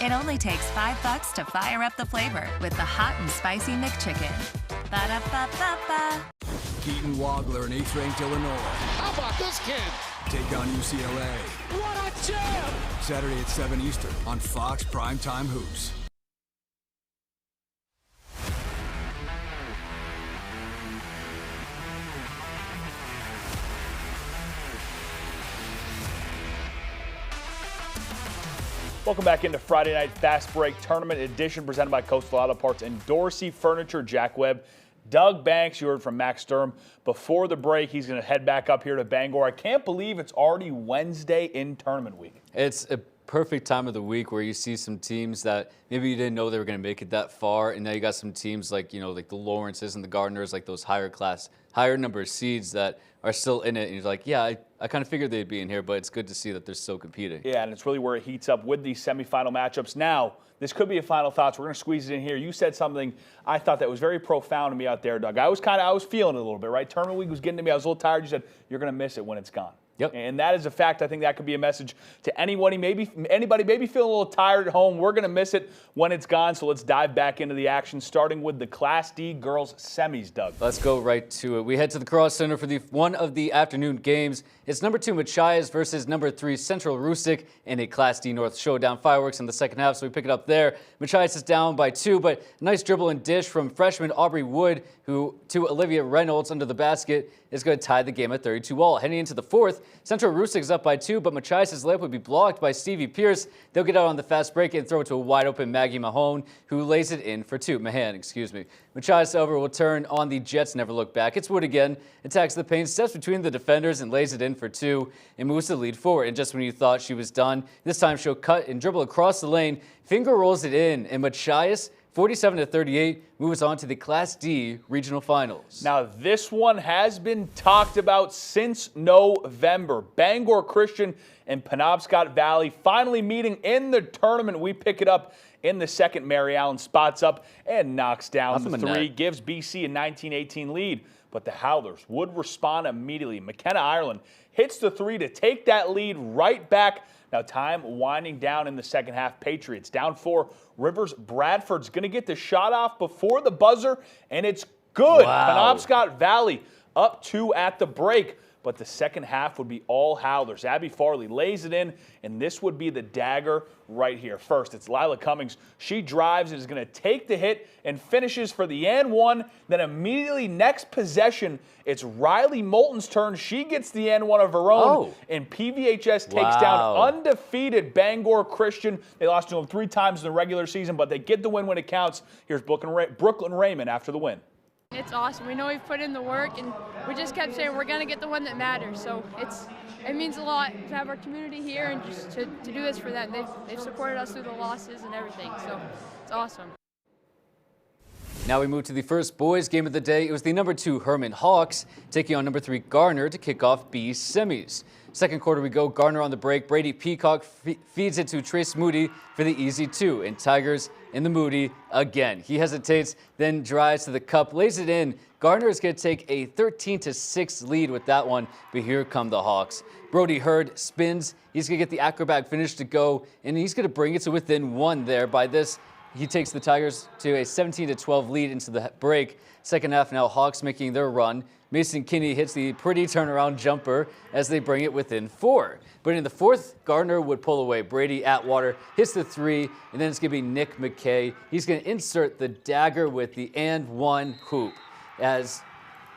It only takes $5 to fire up the flavor with the hot and spicy McChicken. Ba-da-ba-ba-ba. Keaton Wagler in 8th ranked Illinois. How about this kid? Take on UCLA. What a champ! Saturday at 7 Eastern on Fox Primetime Hoops. Welcome back into Friday Night Fast Break Tournament Edition presented by Coastal Auto Parts and Dorsey Furniture. Jack Webb, Doug Banks, you heard from Max Sturm. Before the break, he's going to head back up here to Bangor. I can't believe it's already Wednesday in tournament week. It's a perfect time of the week where you see some teams that maybe you didn't know they were going to make it that far, and now you got some teams like, like the Lawrences and the Gardners, like those higher number of seeds that are still in it, and you're like, yeah, I kind of figured they'd be in here, but it's good to see that they're still competing. Yeah, and it's really where it heats up with these semifinal matchups. Now, this could be a final thoughts. We're going to squeeze it in here. You said something I thought that was very profound to me out there, Doug. I was feeling it a little bit, right? Tournament week was getting to me. I was a little tired. You said, you're going to miss it when it's gone. Yep. And that is a fact. I think that could be a message to anybody maybe feeling a little tired at home. We're going to miss it when it's gone. So let's dive back into the action, starting with the Class D girls semis, Doug. Let's go right to it. We head to the Cross Center for one of the afternoon games. It's number 2 Machias versus number 3 Central Rustic in a Class D North showdown. Fireworks in the second half, so we pick it up there. Machias is down by 2, but a nice dribble and dish from freshman Aubrey Wood, who to Olivia Reynolds under the basket, is going to tie the game at 32-all. Heading into the fourth, Central Rustic is up by 2, but Machias' layup would be blocked by Stevie Pierce. They'll get out on the fast break and throw it to a wide-open Maggie Mahone, who lays it in for 2. Machias, however, will turn on the Jets, never look back. It's Wood again, attacks the paint, steps between the defenders, and lays it in for 2, and moves the lead forward. And just when you thought she was done, this time she'll cut and dribble across the lane, finger rolls it in, and Machias, 47-38, moves on to the Class D regional finals. Now, this one has been talked about since November. Bangor Christian and Penobscot Valley finally meeting in the tournament. We pick it up in the second. Mary Allen spots up and knocks down the 3, gives BC a 19-18 lead. But the Howlers would respond immediately. McKenna Ireland hits the 3 to take that lead right back. Now time winding down in the second half. Patriots down 4. Rivers Bradford's going to get the shot off before the buzzer, and it's good. Wow. Penobscot Valley up 2 at the break. But the second half would be all Howlers. Abby Farley lays it in, and this would be the dagger right here. First, it's Lila Cummings. She drives and is going to take the hit and finishes for the and 1. Then immediately next possession, it's Riley Moulton's turn. She gets the and 1 of her own, and PVHS takes down undefeated Bangor Christian. They lost to them 3 times in the regular season, but they get the win when it counts. Here's Brooklyn Raymond after the win. It's awesome. We know we've put in the work, and we just kept saying we're going to get the one that matters. So it means a lot to have our community here and just to do this for them. They've supported us through the losses and everything, so it's awesome. Now we move to the first boys game of the day. It was the number 2 Herman Hawks taking on number 3 Garner to kick off B semis. Second quarter we go. Garner on the break. Brady Peacock feeds it to Trace Moody for the easy 2. And Tigers in the Moody again. He hesitates, then drives to the cup, lays it in. Garner is going to take a 13-6 lead with that one, but here come the Hawks. Brody Hurd spins. He's going to get the acrobat finish to go, and he's going to bring it to within 1 there. By this, he takes the Tigers to a 17-12 lead into the break. Second half now, Hawks making their run. Mason Kinney hits the pretty turnaround jumper as they bring it within 4. But in the fourth, Gardner would pull away. Brady Atwater hits the 3, and then it's going to be Nick McKay. He's going to insert the dagger with the and 1 hoop as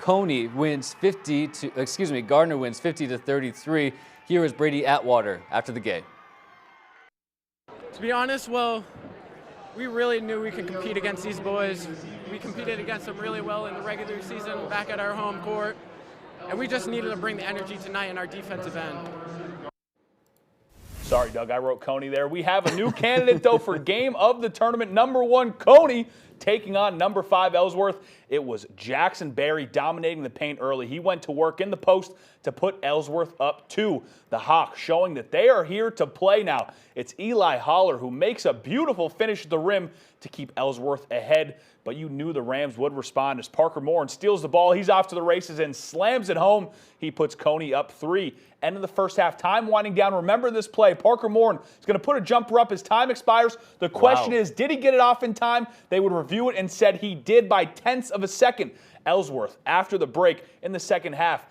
Gardner wins 50-33. Here is Brady Atwater after the game. To be honest, well, we really knew we could compete against these boys. We competed against them really well in the regular season back at our home court, and we just needed to bring the energy tonight in our defensive end. Sorry, Doug, I wrote Coney there. We have a new candidate, though, for game of the tournament. Number 1, Coney, taking on number 5, Ellsworth. It was Jackson Berry dominating the paint early. He went to work in the post to put Ellsworth up 2. The Hawks showing that they are here to play now. It's Eli Holler who makes a beautiful finish at the rim to keep Ellsworth ahead. But you knew the Rams would respond as Parker Moore steals the ball. He's off to the races and slams it home. He puts Coney up 3. End of the first half. Time winding down. Remember this play. Parker Moore is going to put a jumper up as time expires. The question is, did he get it off in time? They would review it and said he did by tenths of a second. Ellsworth, after the break in the second half,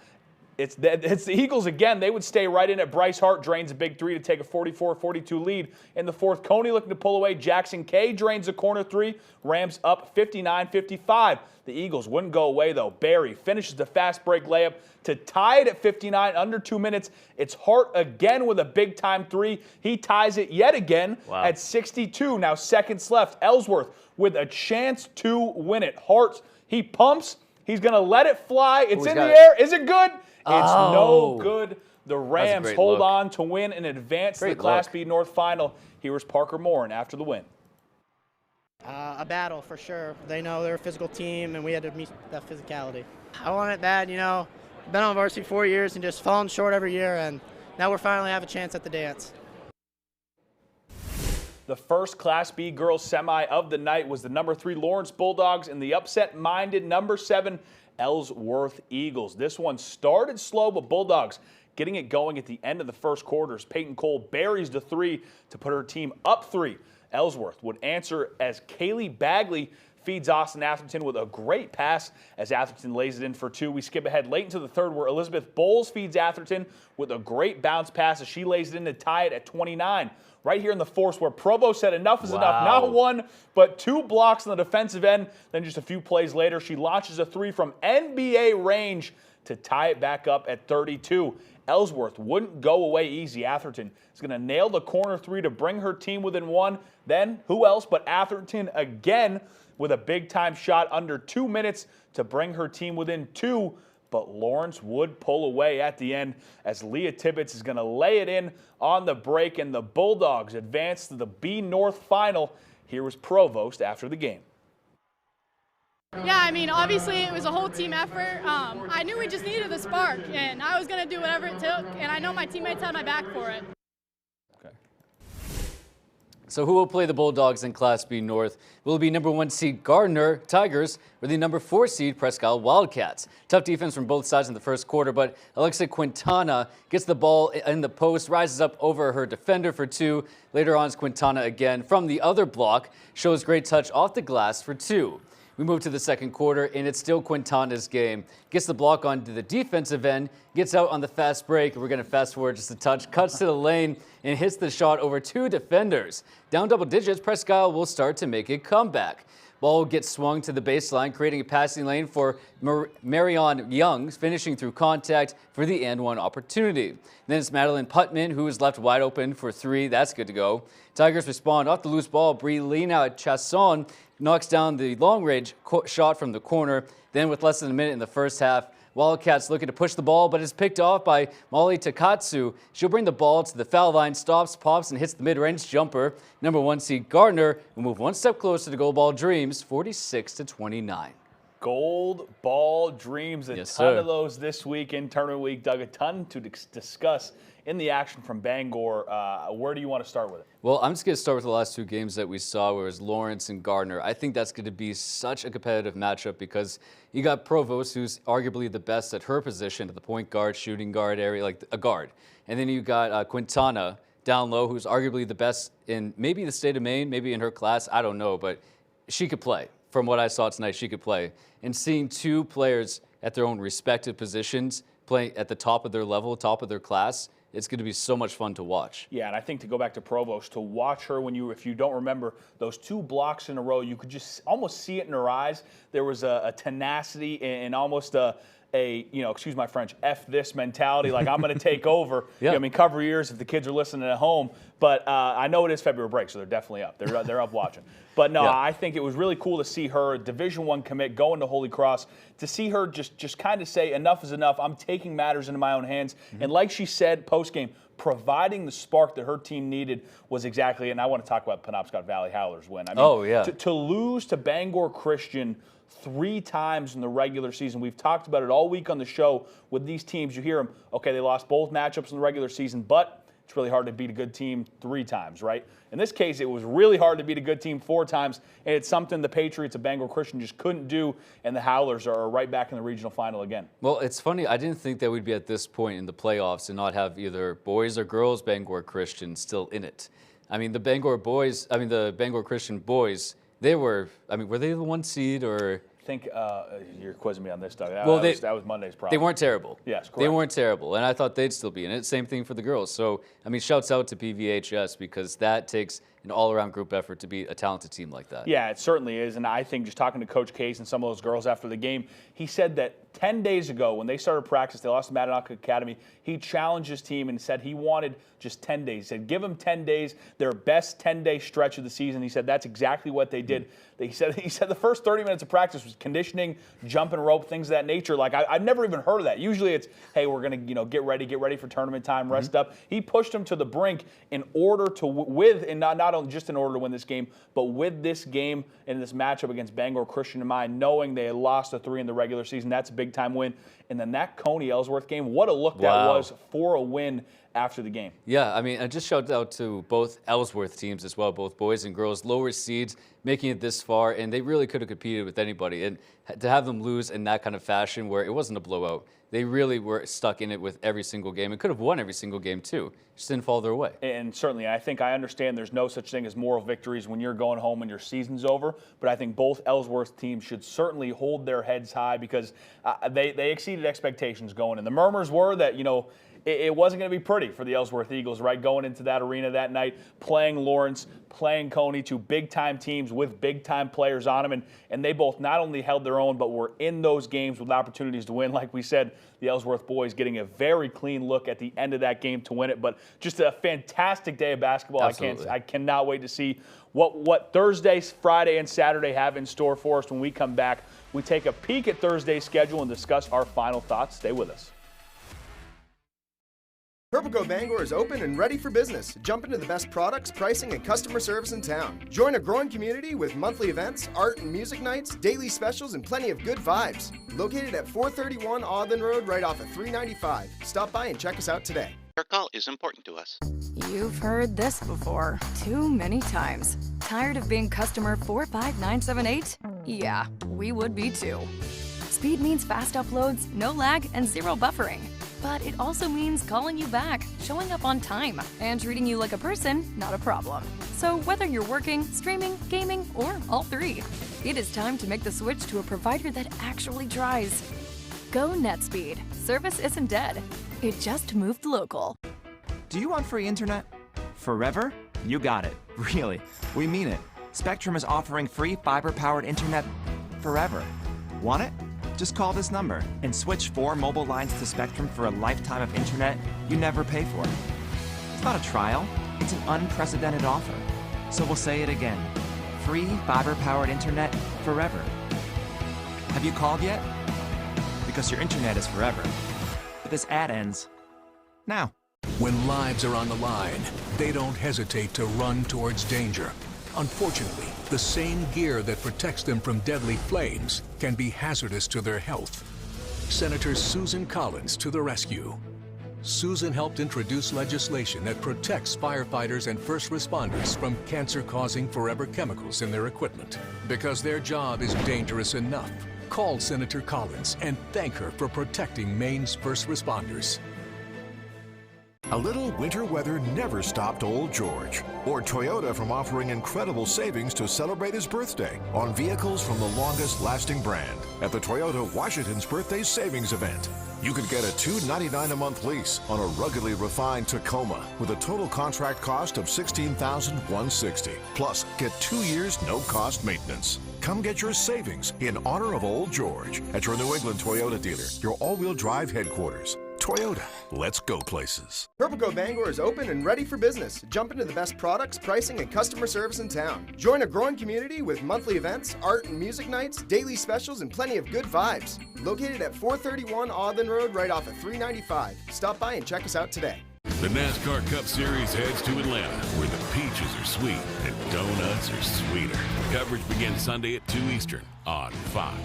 it's the Eagles again. They would stay right in it. Bryce Hart drains a big 3 to take a 44-42 lead. In the fourth, Coney looking to pull away. Jackson K drains a corner 3. Rams up 59-55. The Eagles wouldn't go away, though. Barry finishes the fast break layup to tie it at 59, under 2 minutes. It's Hart again with a big-time 3. He ties it yet again at 62. Now seconds left. Ellsworth with a chance to win it. Hart, he pumps. He's going to let it fly. It's in the air. Is it good? It's no good. The Rams hold on to win and advance to the Class B North Final. Here is Parker Moore after the win. A battle for sure. They know they're a physical team, and we had to meet that physicality. I want it bad, you know. Been on varsity 4 years and just falling short every year, and now we're finally have a chance at the dance. The first Class B girls semi of the night was the number 3 Lawrence Bulldogs and the upset-minded number 7 Ellsworth Eagles. This one started slow, but Bulldogs getting it going at the end of the first quarter as Peyton Cole buries the 3 to put her team up 3. Ellsworth would answer as Kaylee Bagley feeds Austin Atherton with a great pass as Atherton lays it in for 2. We skip ahead late into the third where Elizabeth Bowles feeds Atherton with a great bounce pass as she lays it in to tie it at 29. Right here in the fourth where Provo said enough is enough. Not 1, but 2 blocks on the defensive end. Then just a few plays later, she launches a 3 from NBA range to tie it back up at 32. Ellsworth wouldn't go away easy. Atherton is going to nail the corner 3 to bring her team within 1. Then who else but Atherton again with a big-time shot under 2 minutes to bring her team within 2. But Lawrence would pull away at the end as Leah Tibbetts is going to lay it in on the break, and the Bulldogs advance to the B North final. Here was Provost after the game. Yeah, I mean, obviously it was a whole team effort. I knew we just needed the spark, and I was going to do whatever it took, and I know my teammates had my back for it. So who will play the Bulldogs in Class B North? Will it be number 1 seed Gardner Tigers or the number 4 seed Presque Isle Wildcats? Tough defense from both sides in the first quarter, but Alexa Quintana gets the ball in the post, rises up over her defender for 2. Later on, Quintana again from the other block shows great touch off the glass for 2. We move to the second quarter, and it's still Quintana's game. Gets the block onto the defensive end, gets out on the fast break. We're going to fast forward just a touch, cuts to the lane, and hits the shot over 2 defenders. Down double digits, Presque Isle will start to make a comeback. Ball gets swung to the baseline, creating a passing lane for Marion Young, finishing through contact for the and 1 opportunity. Then it's Madeline Putman, who is left wide open for 3. That's good to go. Tigers respond off the loose ball. Brielina Chasson knocks down the long-range shot from the corner. Then with less than a minute in the first half, Wildcats looking to push the ball, but it's picked off by Molly Takatsu. She'll bring the ball to the foul line, stops, pops, and hits the mid-range jumper. Number 1 seed Gardner will move 1 step closer to Gold Ball Dreams, 46-29. Gold Ball Dreams, a ton of those this week in Tournament Week. Doug, a ton to discuss in the action from Bangor. Where do you want to start with it? Well, I'm just going to start with the last 2 games that we saw, where it was Lawrence and Gardner. I think that's going to be such a competitive matchup because you got Provost, who's arguably the best at her position, at the point guard, shooting guard area, like a guard. And then you got Quintana down low, who's arguably the best in maybe the state of Maine, maybe in her class. I don't know, but she could play. From what I saw tonight, she could play. And seeing 2 players at their own respective positions playing at the top of their level, top of their class, it's going to be so much fun to watch. Yeah, and I think to go back to Provost, to watch her if you don't remember, those 2 blocks in a row, you could just almost see it in her eyes. There was a tenacity and almost a excuse my French, F this mentality, like I'm going to take over. Yeah. I mean, cover your ears if the kids are listening at home. But I know it is February break, so they're definitely up. They're up watching. But no, I think it was really cool to see her, Division I commit, going to Holy Cross, to see her just kind of say enough is enough. I'm taking matters into my own hands. Mm-hmm. And like she said post-game, providing the spark that her team needed was exactly it. And I want to talk about Penobscot Valley Howlers win. I mean, to lose to Bangor Christian 3 times in the regular season. We've talked about it all week on the show with these teams. You hear them, okay, they lost both matchups in the regular season, but it's really hard to beat a good team 3 times, right? In this case, it was really hard to beat a good team 4 times, and it's something the Patriots of Bangor Christian just couldn't do, and the Howlers are right back in the regional final again. Well, it's funny. I didn't think that we'd be at this point in the playoffs and not have either boys or girls Bangor Christian still in it. I mean, the Bangor Christian boys, were they the 1 seed or? I think you're quizzing me on this, Doug. That was Monday's problem. They weren't terrible. Yes, correct. They weren't terrible, and I thought they'd still be in it. Same thing for the girls. So, I mean, shouts out to PVHS because that takes an all-around group effort to beat a talented team like that. Yeah, it certainly is, and I think just talking to Coach Case and some of those girls after the game, he said that 10 days ago when they started practice, they lost to Mattanock Academy, he challenged his team and said he wanted just 10 days. He said, give them 10 days, their best 10-day stretch of the season. He said that's exactly what they did. He said the first 30 minutes of practice was conditioning, jumping rope, things of that nature. Like, I've never even heard of that. Usually it's, hey, we're going to get ready for tournament time, rest up. He pushed them to the brink in order to, and not only just in order to win this game, but with this game and this matchup against Bangor Christian in mind, knowing they had lost to 3 in the regular season, that's a big-time win. And then that Coney-Ellsworth game, what a look that was for a win after the game. Yeah, I mean, I just shout out to both Ellsworth teams as well, both boys and girls, lower seeds, making it this far, and they really could have competed with anybody. And to have them lose in that kind of fashion where it wasn't a blowout, they really were stuck in it with every single game and could have won every single game too. Just didn't fall their way. And certainly, I think I understand there's no such thing as moral victories when you're going home and your season's over, but I think both Ellsworth teams should certainly hold their heads high because they exceeded expectations going in. The murmurs were that, it wasn't going to be pretty for the Ellsworth Eagles, right? Going into that arena that night, playing Lawrence, playing Coney, 2 big-time teams with big-time players on them, and they both not only held their own, but were in those games with opportunities to win. Like we said, the Ellsworth boys getting a very clean look at the end of that game to win it, but just a fantastic day of basketball. Absolutely. I cannot wait to see what Thursday, Friday, and Saturday have in store for us when we come back. We take a peek at Thursday's schedule and discuss our final thoughts. Stay with us. Purple Coat Bangor is open and ready for business. Jump into the best products, pricing, and customer service in town. Join a growing community with monthly events, art and music nights, daily specials, and plenty of good vibes. Located at 431 Audlin Road, right off of 395. Stop by and check us out today. Your call is important to us. You've heard this before, too many times. Tired of being customer 45978? Yeah, we would be too. Speed means fast uploads, no lag, and zero buffering. But it also means calling you back, showing up on time, and treating you like a person, not a problem. So whether you're working, streaming, gaming, or all 3, it is time to make the switch to a provider that actually tries. Go NetSpeed. Service isn't dead. It just moved local. Do you want free internet? Forever? You got it. Really. We mean it. Spectrum is offering free fiber-powered internet forever. Want it? Just call this number and switch 4 mobile lines to Spectrum for a lifetime of internet you never pay for. It's not a trial, it's an unprecedented offer. So we'll say it again. Free fiber-powered internet forever. Have you called yet? Because your internet is forever. But this ad ends now. When lives are on the line, they don't hesitate to run towards danger. Unfortunately, the same gear that protects them from deadly flames can be hazardous to their health. Senator Susan Collins to the rescue. Susan helped introduce legislation that protects firefighters and first responders from cancer-causing forever chemicals in their equipment. Because their job is dangerous enough. Call Senator Collins and thank her for protecting Maine's first responders. A little winter weather never stopped Old George, or Toyota from offering incredible savings to celebrate his birthday on vehicles from the longest-lasting brand at the Toyota Washington's Birthday Savings Event. You could get a $299 a month lease on a ruggedly refined Tacoma with a total contract cost of $16,160. Plus, get 2 years no-cost maintenance. Come get your savings in honor of Old George at your New England Toyota dealer, your all-wheel drive headquarters. Toyota, let's go places. Purple Coat Bangor is open and ready for business. Jump into the best products, pricing, and customer service in town. Join a growing community with monthly events, art and music nights, daily specials, and plenty of good vibes. Located at 431 Audlin Road, right off of 395. Stop by and check us out today. The NASCAR Cup Series heads to Atlanta, where the peaches are sweet and donuts are sweeter. Coverage begins Sunday at 2 Eastern on Fox.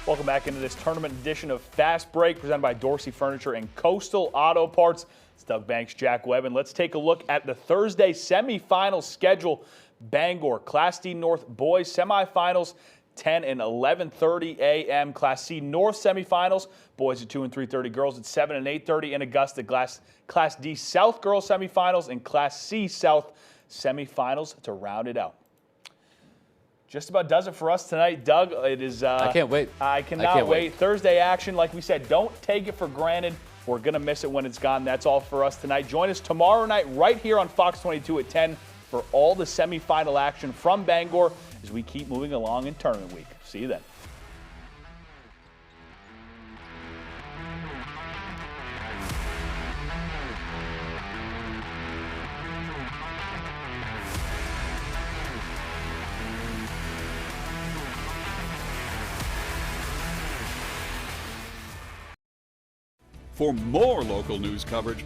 Welcome back into this tournament edition of Fast Break presented by Dorsey Furniture and Coastal Auto Parts. It's Doug Banks, Jack Webb, and let's take a look at the Thursday semifinal schedule. Bangor, Class D North boys semifinals, 10 and 11:30 a.m. Class C North semifinals, boys at 2 and 3:30, girls at 7 and 8:30 in Augusta. Class D South girls semifinals and Class C South semifinals to round it out. Just about does it for us tonight, Doug. It is. I can't wait. I cannot wait. Thursday action, like we said, don't take it for granted. We're going to miss it when it's gone. That's all for us tonight. Join us tomorrow night right here on Fox 22 at 10 for all the semifinal action from Bangor as we keep moving along in tournament week. See you then. For more local news coverage,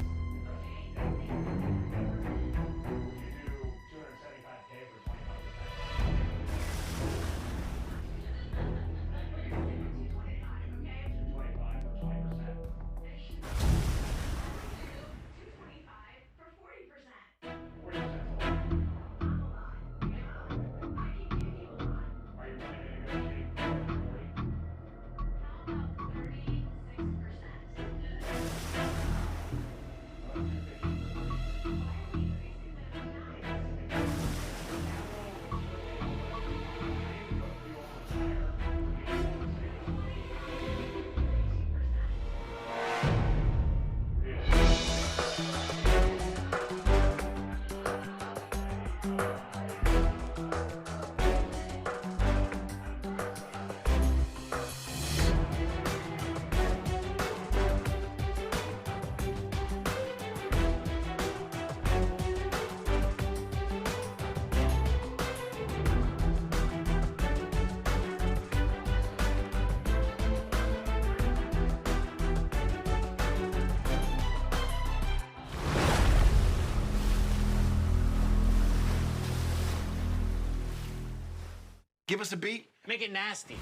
Give us a beat. Make it nasty.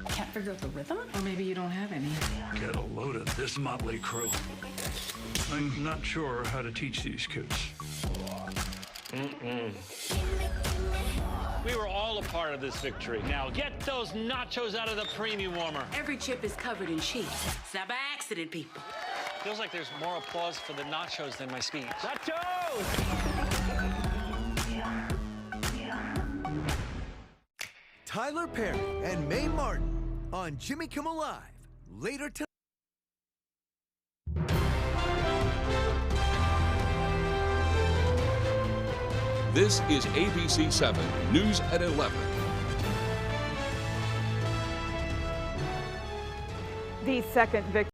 Can't figure out the rhythm? Or maybe you don't have any. Get a load of this motley crew. I'm not sure how to teach these kids. We were all a part of this victory. Now get those nachos out of the premium warmer. Every chip is covered in cheese. It's not by accident, people. Feels like there's more applause for the nachos than my speech. Nachos! Tyler Perry and Mae Martin on Jimmy Kimmel Live later tonight. This is ABC 7 News at 11. The second victim.